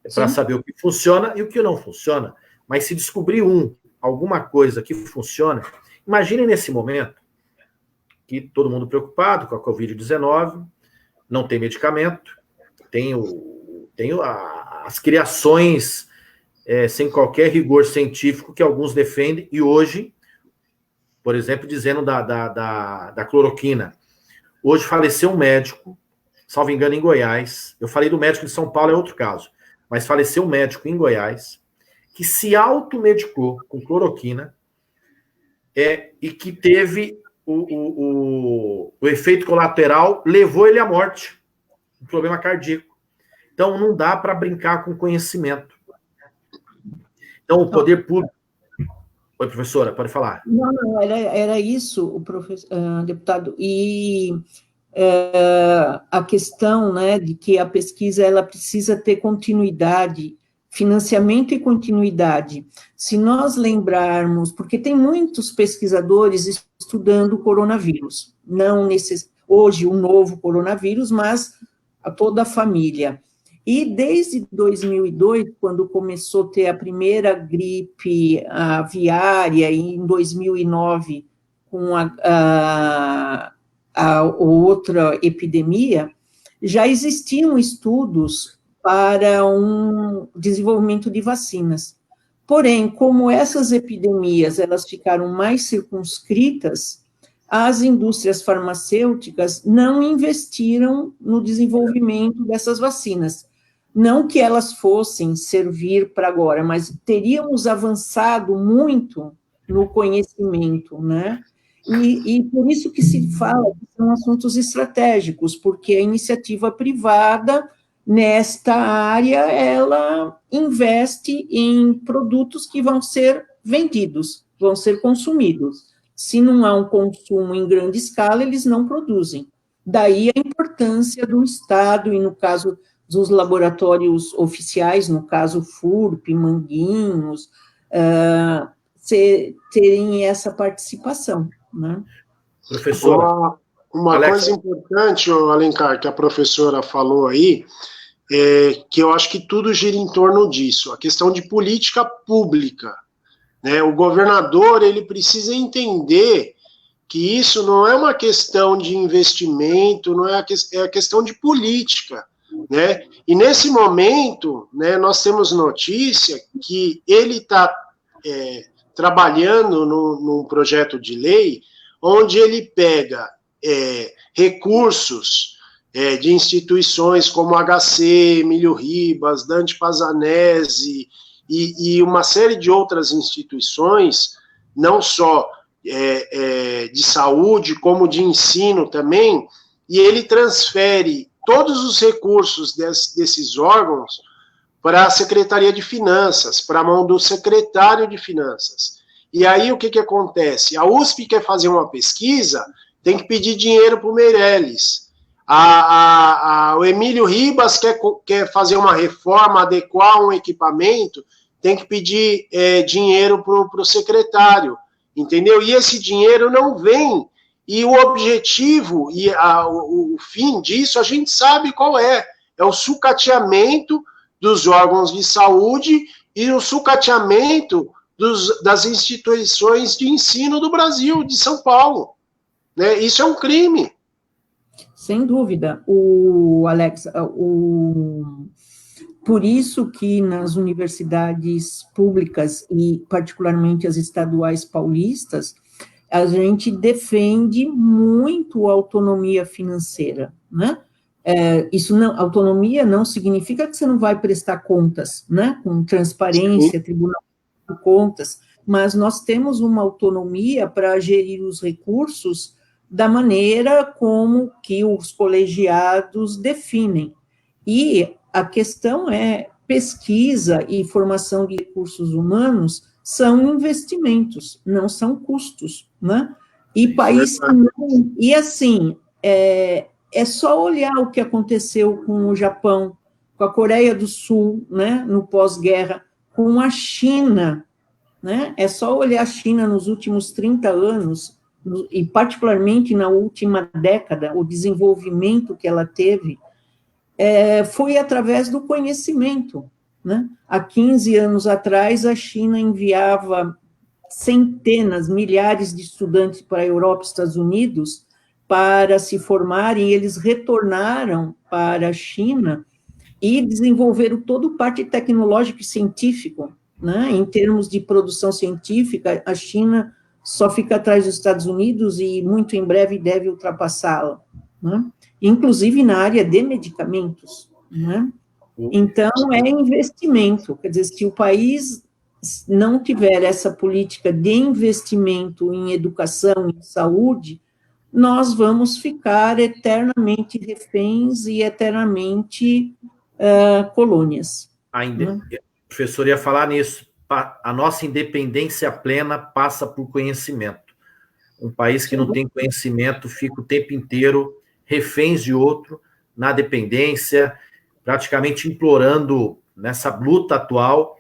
É para saber o que funciona e o que não funciona. Mas se descobrir alguma coisa que funciona, imagine nesse momento que todo mundo preocupado com a Covid-19, não tem medicamento, tem as criações sem qualquer rigor científico que alguns defendem, e hoje, por exemplo, dizendo da cloroquina. Hoje faleceu um médico, salvo engano, em Goiás. Eu falei do médico de São Paulo, é outro caso. Mas faleceu um médico em Goiás que se automedicou com cloroquina e que teve o efeito colateral, levou ele à morte, um problema cardíaco. Então, não dá para brincar com conhecimento. Então, o poder público... Oi, professora, pode falar. Não, era isso, o deputado. E a questão, né, de que a pesquisa ela precisa ter continuidade, financiamento e continuidade. Se nós lembrarmos, porque tem muitos pesquisadores estudando o coronavírus, não hoje o novo coronavírus, mas toda a família. E desde 2002, quando começou a ter a primeira gripe aviária, e em 2009, com a outra epidemia, já existiam estudos para um desenvolvimento de vacinas. Porém, como essas epidemias elas ficaram mais circunscritas, as indústrias farmacêuticas não investiram no desenvolvimento dessas vacinas. Não que elas fossem servir para agora, mas teríamos avançado muito no conhecimento, né? E por isso que se fala que são assuntos estratégicos, porque a iniciativa privada, nesta área, ela investe em produtos que vão ser vendidos, vão ser consumidos. Se não há um consumo em grande escala, eles não produzem. Daí a importância do Estado, e no caso dos laboratórios oficiais, no caso FURP, Manguinhos, terem essa participação, né? Professora, uma coisa importante, Alencar, que a professora falou aí, que eu acho que tudo gira em torno disso, a questão de política pública, né? O governador, ele precisa entender que isso não é uma questão de investimento, não é a questão de política, né? E nesse momento, né, nós temos notícia que ele está trabalhando num projeto de lei onde ele pega recursos de instituições como HC, Emílio Ribas, Dante Pazanese e uma série de outras instituições, não só de saúde, como de ensino também, e ele transfere todos os recursos desses órgãos para a Secretaria de Finanças, para a mão do secretário de Finanças. E aí o que acontece? A USP quer fazer uma pesquisa, tem que pedir dinheiro para o Meirelles. O Emílio Ribas quer fazer uma reforma, adequar um equipamento, tem que pedir dinheiro para o secretário, entendeu? E esse dinheiro não vem. E o objetivo e o fim disso, a gente sabe qual é. É o sucateamento dos órgãos de saúde e o sucateamento das instituições de ensino do Brasil, de São Paulo. Né? Isso é um crime. Sem dúvida. Alex, por isso que nas universidades públicas, e particularmente as estaduais paulistas, a gente defende muito a autonomia financeira, né? Autonomia não significa que você não vai prestar contas, né? Com transparência, sim, Tribunal de Contas, mas nós temos uma autonomia para gerir os recursos da maneira como que os colegiados definem. E a questão é pesquisa e formação de recursos humanos são investimentos, não são custos, né? E assim, é só olhar o que aconteceu com o Japão, com a Coreia do Sul, né, no pós-guerra, com a China, né? É só olhar a China nos últimos 30 anos, e particularmente na última década, o desenvolvimento que ela teve foi através do conhecimento, né? Há 15 anos atrás, a China enviava centenas, milhares de estudantes para a Europa e Estados Unidos para se formarem, e eles retornaram para a China e desenvolveram toda a parte tecnológica e científica, né? Em termos de produção científica, a China só fica atrás dos Estados Unidos e muito em breve deve ultrapassá-la, né? Inclusive na área de medicamentos, né? Então, é investimento, quer dizer, se o país não tiver essa política de investimento em educação, em saúde, nós vamos ficar eternamente reféns e eternamente colônias. Ainda, né? O professor ia falar nisso, a nossa independência plena passa por conhecimento. Um país que não tem conhecimento fica o tempo inteiro reféns de outro, na dependência, praticamente implorando, nessa luta atual,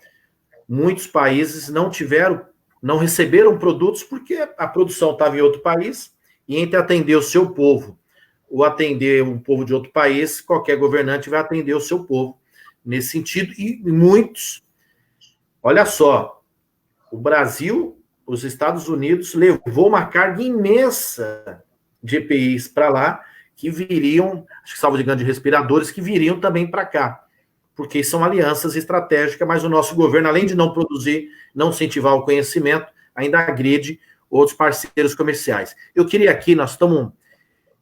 muitos países não receberam produtos porque a produção estava em outro país, e entre atender o seu povo ou atender um povo de outro país, qualquer governante vai atender o seu povo nesse sentido, e muitos, olha só, o Brasil, os Estados Unidos, levou uma carga imensa de EPIs para lá, que viriam, acho que salvo de engano, de respiradores, que viriam também para cá. porque são alianças estratégicas, mas o nosso governo, além de não produzir, não incentivar o conhecimento, ainda agride outros parceiros comerciais. Eu queria aqui, nós estamos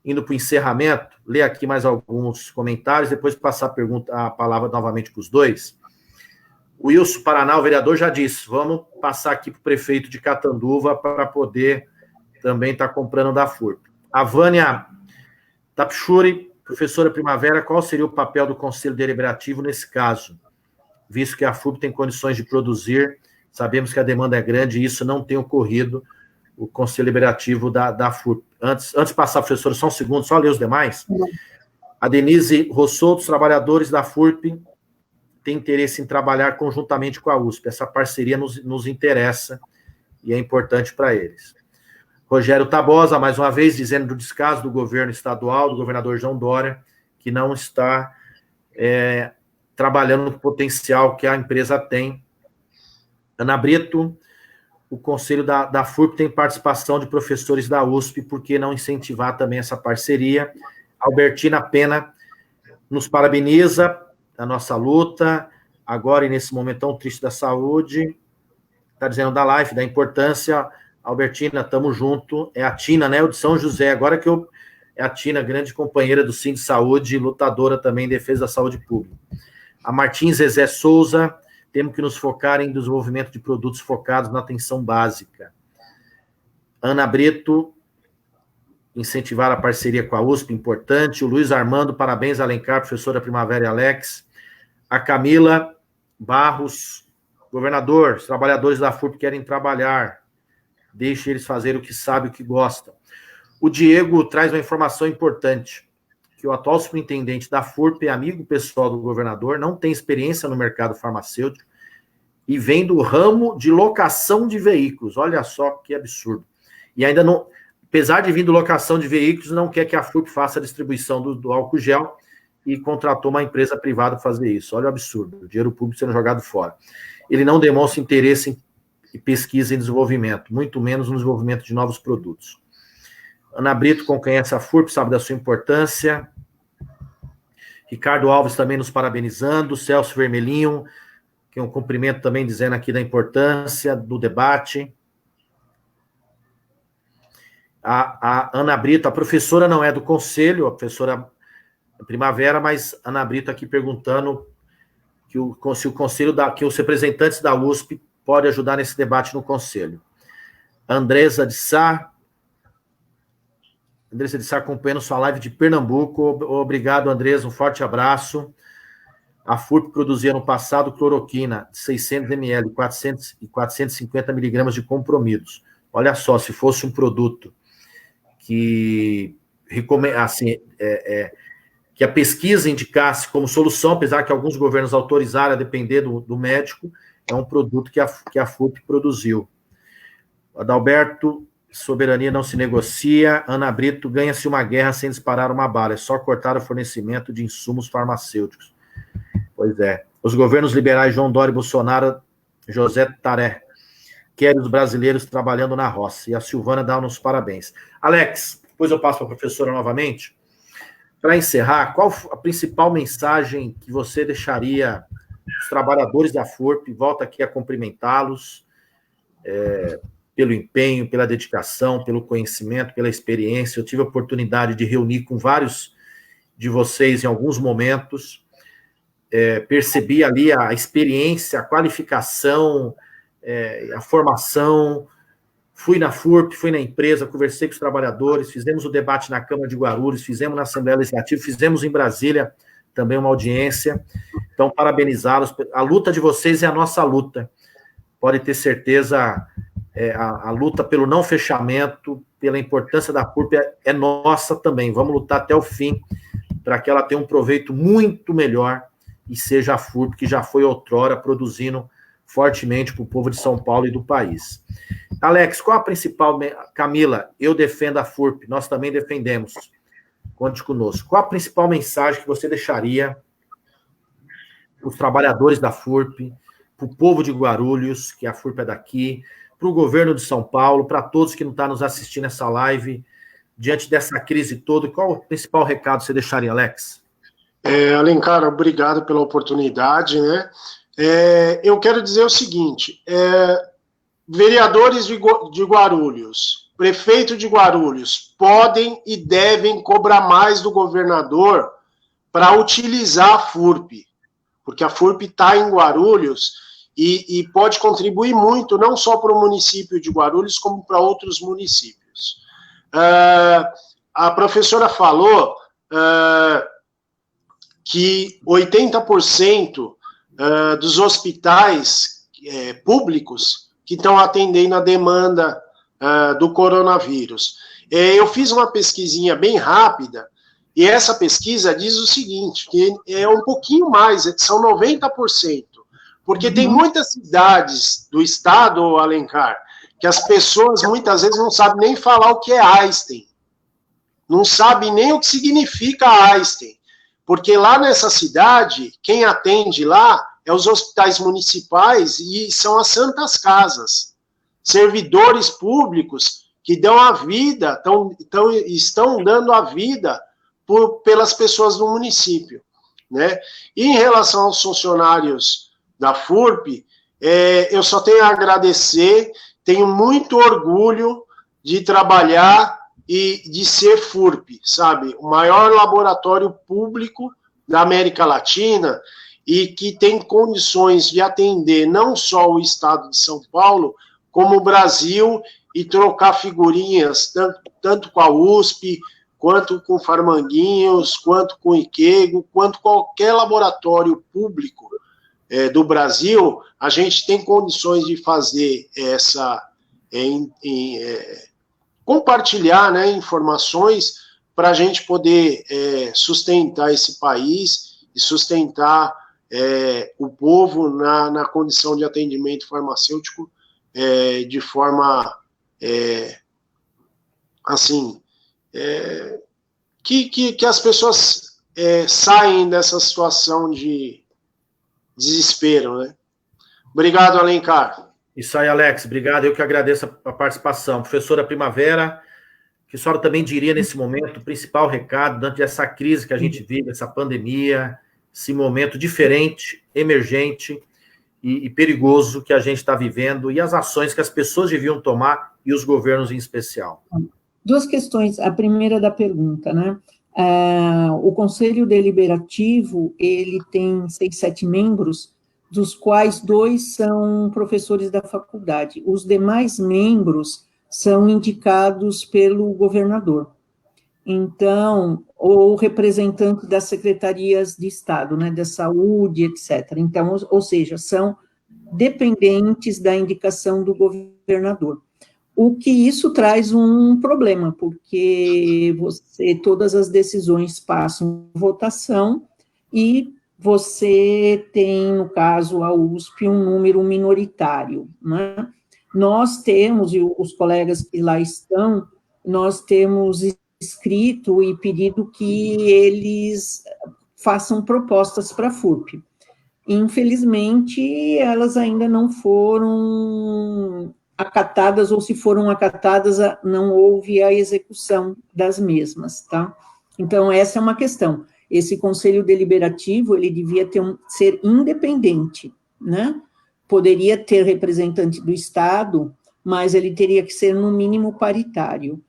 indo para o encerramento, ler aqui mais alguns comentários, depois passar a palavra novamente para os dois. O Wilson Paraná, o vereador, já disse, vamos passar aqui para o prefeito de Catanduva para poder também estar comprando da FURP. A Vânia Tapchuri, professora Primavera, qual seria o papel do Conselho Deliberativo nesse caso? Visto que a FURP tem condições de produzir, sabemos que a demanda é grande e isso não tem ocorrido, o Conselho Deliberativo da FURP. Antes de passar, professora, só um segundo, só ler os demais. A Denise Rossou, dos trabalhadores da FURP, tem interesse em trabalhar conjuntamente com a USP. Essa parceria nos interessa e é importante para eles. Rogério Tabosa, mais uma vez, dizendo do descaso do governo estadual, do governador João Dória, que não está trabalhando no potencial que a empresa tem. Ana Brito, o conselho da FURP tem participação de professores da USP, por que não incentivar também essa parceria? Albertina Pena nos parabeniza a nossa luta, agora e nesse momento tão triste da saúde, está dizendo da live, da importância. Albertina, estamos junto, é a Tina, né, o de São José, agora é a Tina, grande companheira do Sim de Saúde, lutadora também em defesa da saúde pública. A Martins Zezé Souza, temos que nos focar em desenvolvimento de produtos focados na atenção básica. Ana Brito, incentivar a parceria com a USP, importante. O Luiz Armando, parabéns, Alencar, professora Primavera e Alex. A Camila Barros, governador, os trabalhadores da FURP querem trabalhar, deixe eles fazerem o que sabem, o que gostam. O Diego traz uma informação importante, que o atual superintendente da FURP é amigo pessoal do governador, não tem experiência no mercado farmacêutico e vem do ramo de locação de veículos. Olha só que absurdo. E ainda não, apesar de vir do locação de veículos, não quer que a FURP faça a distribuição do álcool gel e contratou uma empresa privada para fazer isso. Olha o absurdo, o dinheiro público sendo jogado fora. Ele não demonstra interesse em pesquisa e desenvolvimento, muito menos no desenvolvimento de novos produtos. Ana Brito, com conhece a FURP, sabe da sua importância. Ricardo Alves também nos parabenizando. Celso Vermelhinho, que é um cumprimento também dizendo aqui da importância do debate. A Ana Brito, a professora não é do conselho, a professora Primavera, mas Ana Brito aqui perguntando se o conselho que os representantes da USP podem ajudar nesse debate no conselho. Andressa de Sá acompanhando sua live de Pernambuco. Obrigado, Andressa, um forte abraço. A FURP produzia no passado cloroquina de 600 ml e 450 miligramas de comprimidos. Olha só, se fosse um produto que que a pesquisa indicasse como solução, apesar que alguns governos autorizaram a depender do médico, é um produto que a FURP produziu. Adalberto, soberania não se negocia. Ana Brito, ganha-se uma guerra sem disparar uma bala, é só cortar o fornecimento de insumos farmacêuticos. Pois é. Os governos liberais João Dória e Bolsonaro, José Taré, querem os brasileiros trabalhando na roça. E a Silvana dá-nos parabéns. Alex, depois eu passo para a professora novamente. Para encerrar, qual a principal mensagem que você deixaria os trabalhadores da FURP? Volto aqui a cumprimentá-los pelo empenho, pela dedicação, pelo conhecimento, pela experiência. Eu tive a oportunidade de reunir com vários de vocês em alguns momentos. Percebi ali a experiência, a qualificação, a formação. Fui na FURP, fui na empresa, conversei com os trabalhadores, fizemos o debate na Câmara de Guarulhos, fizemos na Assembleia Legislativa, fizemos em Brasília também uma audiência. Então, parabenizá-los. A luta de vocês é a nossa luta. Pode ter certeza, a luta pelo não fechamento, pela importância da FURP é nossa também. Vamos lutar até o fim para que ela tenha um proveito muito melhor e seja a FURP, que já foi outrora produzindo fortemente para o povo de São Paulo e do país. Alex, qual a principal... Camila, eu defendo a FURP, nós também defendemos. Conte conosco. Qual a principal mensagem que você deixaria para os trabalhadores da FURP, para o povo de Guarulhos, que a FURP é daqui, para o governo de São Paulo, para todos que não estão nos assistindo essa live, diante dessa crise toda, qual o principal recado você deixaria, Alex? Alencar, obrigado pela oportunidade, né? Eu quero dizer o seguinte, vereadores de Guarulhos, prefeito de Guarulhos, podem e devem cobrar mais do governador para utilizar a FURP, porque a FURP está em Guarulhos e pode contribuir muito, não só para o município de Guarulhos, como para outros municípios. A professora falou que 80% dos hospitais públicos que estão atendendo a demanda do coronavírus. Eu fiz uma pesquisinha bem rápida, e essa pesquisa diz o seguinte, que é um pouquinho mais, são 90%, porque tem muitas cidades do estado, Alencar, que as pessoas muitas vezes não sabem nem falar o que é Einstein, não sabem nem o que significa Einstein, porque lá nessa cidade, quem atende lá é os hospitais municipais e são as santas casas, servidores públicos que dão a vida, estão dando a vida pelas pessoas do município, né? E em relação aos funcionários da FURP, eu só tenho a agradecer, tenho muito orgulho de trabalhar e de ser FURP, sabe? O maior laboratório público da América Latina e que tem condições de atender não só o estado de São Paulo, como o Brasil, e trocar figurinhas, tanto com a USP, quanto com Farmanguinhos, quanto com o Iquego, quanto qualquer laboratório público do Brasil, a gente tem condições de fazer compartilhar, né, informações para a gente poder sustentar esse país e sustentar o povo na condição de atendimento farmacêutico de forma, assim, que as pessoas saem dessa situação de desespero, né? Obrigado, Alencar. Isso aí, Alex, obrigado. Eu que agradeço a participação. Professora Primavera, que a senhora também diria nesse momento, o principal recado, diante dessa crise que a gente vive, essa pandemia, esse momento diferente, emergente e perigoso que a gente está vivendo, e as ações que as pessoas deviam tomar, e os governos em especial. Duas questões. A primeira da pergunta, né? O Conselho Deliberativo, ele tem 6, 7 membros, dos quais 2 são professores da faculdade. Os demais membros são indicados pelo governador. Então, ou representante das secretarias de Estado, né, da saúde, etc. Então, ou seja, são dependentes da indicação do governador. O que isso traz um problema, porque todas as decisões passam em votação e você tem, no caso, a USP, um número minoritário, né? Nós temos, e os colegas que lá estão, nós temos escrito e pedido que eles façam propostas para a FURP. Infelizmente, elas ainda não foram acatadas, ou se foram acatadas, não houve a execução das mesmas, tá? Então, essa é uma questão. Esse Conselho Deliberativo, ele devia ser independente, né? Poderia ter representante do Estado, mas ele teria que ser, no mínimo, paritário.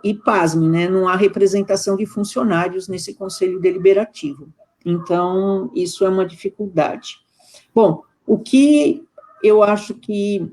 E pasme, né? Não há representação de funcionários nesse Conselho Deliberativo. Então, isso é uma dificuldade. Bom, o que eu acho que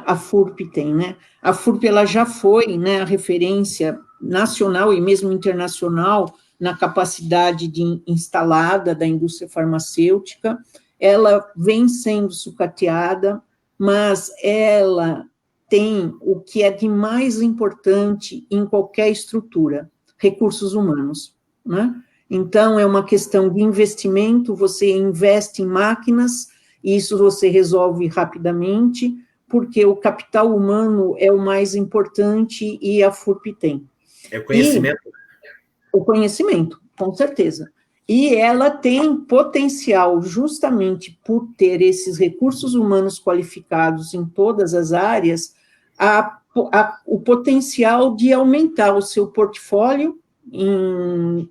a FURP tem, né? A FURP, ela já foi, né, a referência nacional e mesmo internacional na capacidade instalada da indústria farmacêutica. Ela vem sendo sucateada, mas ela tem o que é de mais importante em qualquer estrutura: recursos humanos, né? Então, é uma questão de investimento, você investe em máquinas, e isso você resolve rapidamente, porque o capital humano é o mais importante e a FURP tem. É o conhecimento. O conhecimento, com certeza. E ela tem potencial, justamente por ter esses recursos humanos qualificados em todas as áreas, o potencial de aumentar o seu portfólio em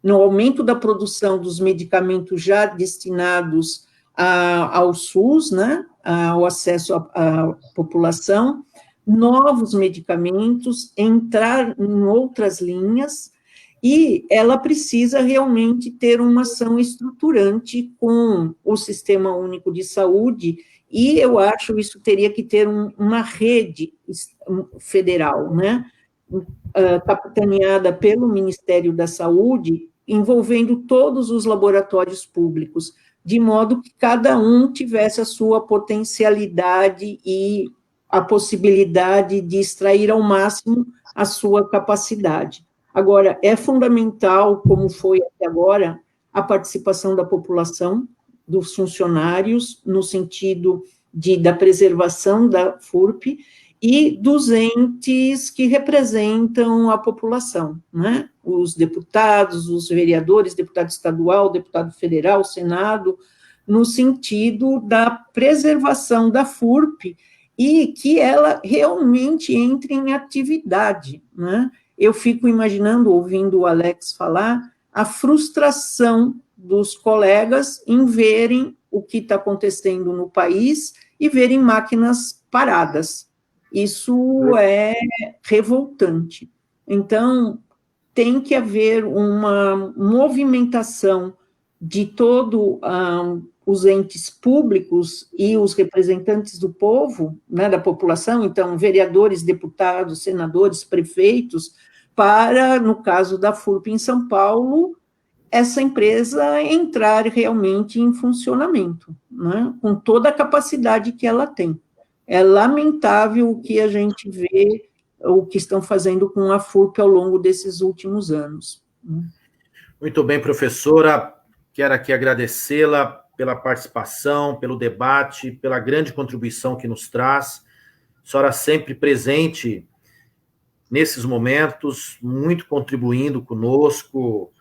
no aumento da produção dos medicamentos já destinados ao SUS, né, ao acesso à população, novos medicamentos, entrar em outras linhas, e ela precisa realmente ter uma ação estruturante com o Sistema Único de Saúde, e eu acho isso teria que ter uma rede federal, né, capitaneada pelo Ministério da Saúde, envolvendo todos os laboratórios públicos, de modo que cada um tivesse a sua potencialidade e a possibilidade de extrair ao máximo a sua capacidade. Agora, é fundamental, como foi até agora, a participação da população, dos funcionários, no sentido da preservação da FURP, e dos entes que representam a população, né? Os deputados, os vereadores, deputado estadual, deputado federal, Senado, no sentido da preservação da FURP e que ela realmente entre em atividade, né? Eu fico imaginando, ouvindo o Alex falar, a frustração dos colegas em verem o que está acontecendo no país e verem máquinas paradas. Isso é revoltante. Então, tem que haver uma movimentação de todos os entes públicos e os representantes do povo, né, da população, então, vereadores, deputados, senadores, prefeitos, para, no caso da FURP em São Paulo, essa empresa entrar realmente em funcionamento, né, com toda a capacidade que ela tem. É lamentável o que a gente vê, o que estão fazendo com a FURP ao longo desses últimos anos. Muito bem, professora. Quero aqui agradecê-la pela participação, pelo debate, pela grande contribuição que nos traz. A senhora sempre presente nesses momentos, muito contribuindo conosco,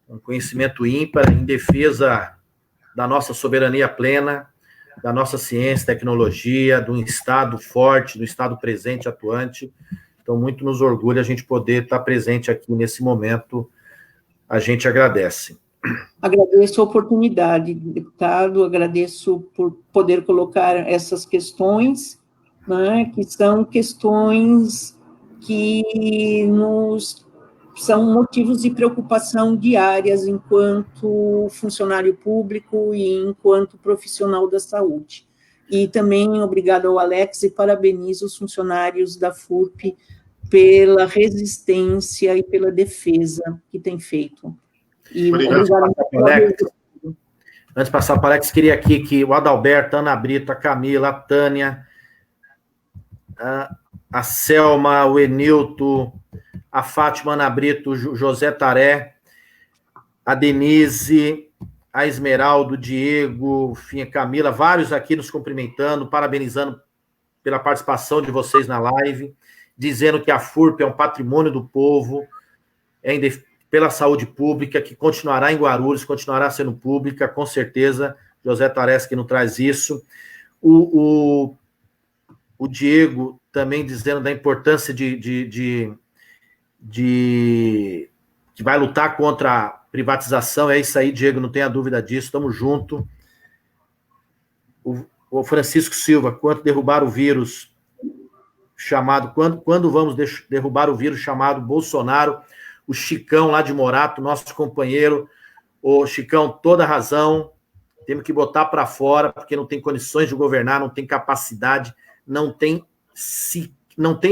um conhecimento ímpar em defesa da nossa soberania plena, da nossa ciência, tecnologia, de um Estado forte, do Estado presente, atuante. Então, muito nos orgulha a gente poder estar presente aqui nesse momento. A gente agradece. Agradeço a oportunidade, deputado, agradeço por poder colocar essas questões, né, que são questões que são motivos de preocupação diárias enquanto funcionário público e enquanto profissional da saúde. E também obrigado ao Alex e parabenizo os funcionários da FURP pela resistência e pela defesa que tem feito. E obrigado. Antes de passar para o Alex, queria aqui que o Adalberto, a Ana Brito, a Camila, a Tânia, a Selma, o Enilton, a Fátima, Ana Brito, o José Taré, a Denise, a Esmeralda, o Diego, a Camila, vários aqui nos cumprimentando, parabenizando pela participação de vocês na live, dizendo que a FURP é um patrimônio do povo, pela saúde pública, que continuará em Guarulhos, continuará sendo pública, com certeza. José Tares que nos traz isso. O Diego também dizendo da importância que vai lutar contra a privatização. É isso aí, Diego, não tenha dúvida disso, estamos juntos. O Francisco Silva, quando derrubar o vírus chamado... Quando vamos derrubar o vírus chamado Bolsonaro? O Chicão, lá de Morato, nosso companheiro. O Chicão, toda razão. Temos que botar para fora, porque não tem condições de governar, não tem capacidade, não tem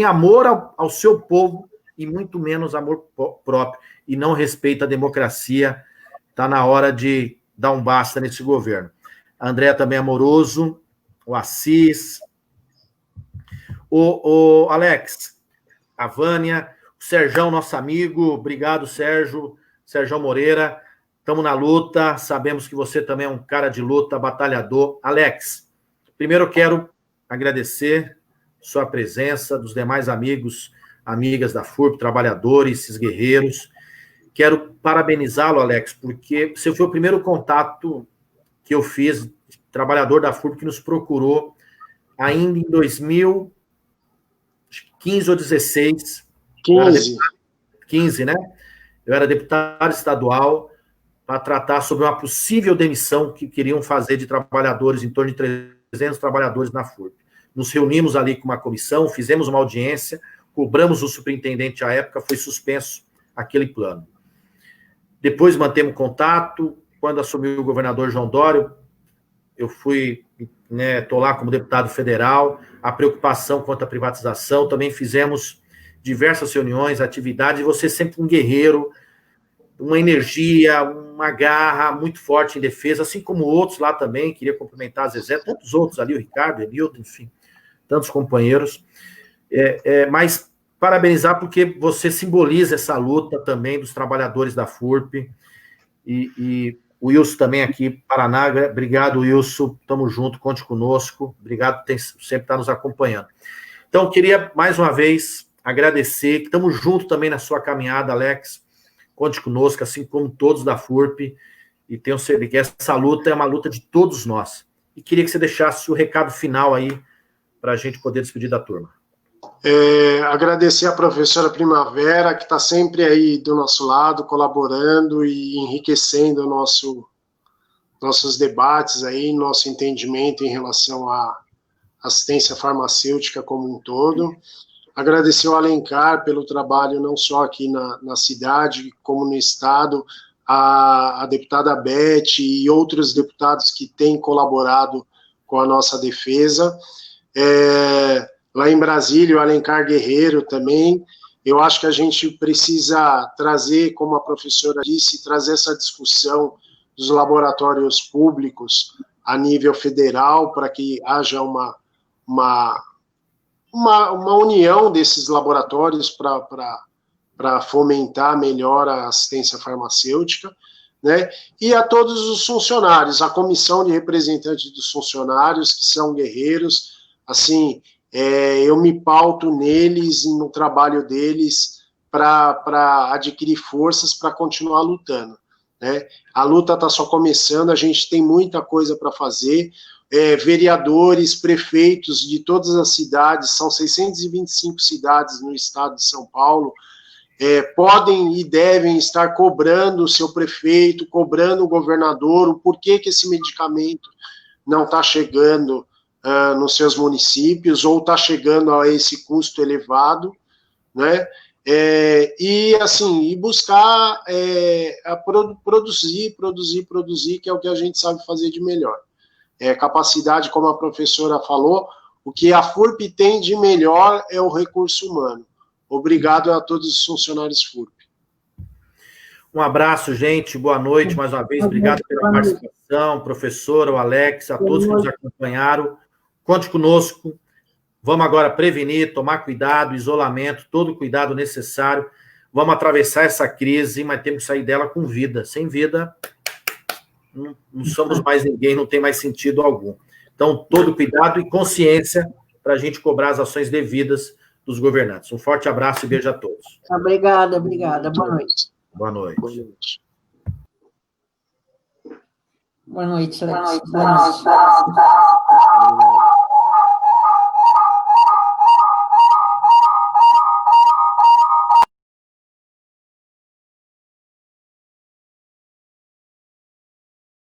amor ao seu povo e muito menos amor próprio. E não respeita a democracia. Está na hora de dar um basta nesse governo. A Andréa também é amoroso. O Assis. O Alex. A Vânia. O Serjão, nosso amigo, obrigado, Sérgio Moreira, estamos na luta, sabemos que você também é um cara de luta, batalhador. Alex, primeiro eu quero agradecer sua presença, dos demais amigos, amigas da FURP, trabalhadores, esses guerreiros. Quero parabenizá-lo, Alex, porque você foi o primeiro contato que eu fiz, trabalhador da FURP, que nos procurou ainda em 2015 ou 2016, 15. 15, né? Eu era deputado estadual para tratar sobre uma possível demissão que queriam fazer de trabalhadores, em torno de 300 trabalhadores na FURP. Nos reunimos ali com uma comissão, fizemos uma audiência, cobramos o superintendente à época, foi suspenso aquele plano. Depois mantemos contato, quando assumiu o governador João Dória, eu fui, estou lá como deputado federal, a preocupação quanto à privatização, também fizemos diversas reuniões, atividades, e você sempre um guerreiro, uma energia, uma garra muito forte em defesa, assim como outros lá também, queria cumprimentar a Zezé, tantos outros ali, o Ricardo, Emilton, enfim, tantos companheiros, mas parabenizar porque você simboliza essa luta também dos trabalhadores da FURP, e o Wilson também aqui, Paraná, obrigado, Wilson, estamos juntos, conte conosco, obrigado por sempre estar nos acompanhando. Então, queria mais uma vez agradecer, que estamos juntos também na sua caminhada, Alex, conte conosco, assim como todos da FURP, e tenho certeza que essa luta é uma luta de todos nós. E queria que você deixasse o recado final aí, para a gente poder despedir da turma. Agradecer a professora Primavera, que está sempre aí do nosso lado, colaborando e enriquecendo nossos debates aí, nosso entendimento em relação à assistência farmacêutica como um todo. Agradecer ao Alencar pelo trabalho não só aqui na cidade, como no estado, a deputada Beth e outros deputados que têm colaborado com a nossa defesa. Lá em Brasília, o Alencar Guerreiro também. Eu acho que a gente precisa trazer, como a professora disse, trazer essa discussão dos laboratórios públicos a nível federal, para que haja uma união desses laboratórios para fomentar melhor a assistência farmacêutica, né? E a todos os funcionários, a comissão de representantes dos funcionários, que são guerreiros, assim, eu me pauto neles e no trabalho deles para adquirir forças para continuar lutando, né? A luta está só começando, a gente tem muita coisa para fazer. Vereadores, prefeitos de todas as cidades, são 625 cidades no estado de São Paulo, podem e devem estar cobrando o seu prefeito, cobrando o governador, o porquê que esse medicamento não está chegando nos seus municípios, ou está chegando a esse custo elevado, né? E buscar produzir, que é o que a gente sabe fazer de melhor. Capacidade, como a professora falou, o que a FURP tem de melhor é o recurso humano. Obrigado a todos os funcionários FURP. Um abraço, gente, boa noite mais uma vez, obrigado pela participação, professora, o Alex, a todos que nos acompanharam. Conte conosco, vamos agora prevenir, tomar cuidado, isolamento, todo o cuidado necessário. Vamos atravessar essa crise, mas temos que sair dela com vida. Sem vida, não somos mais ninguém, não tem mais sentido algum. Então, todo cuidado e consciência para a gente cobrar as ações devidas dos governantes. Um forte abraço e beijo a todos. Obrigada. Boa noite. Boa noite. Boa noite, Alex. Boa noite.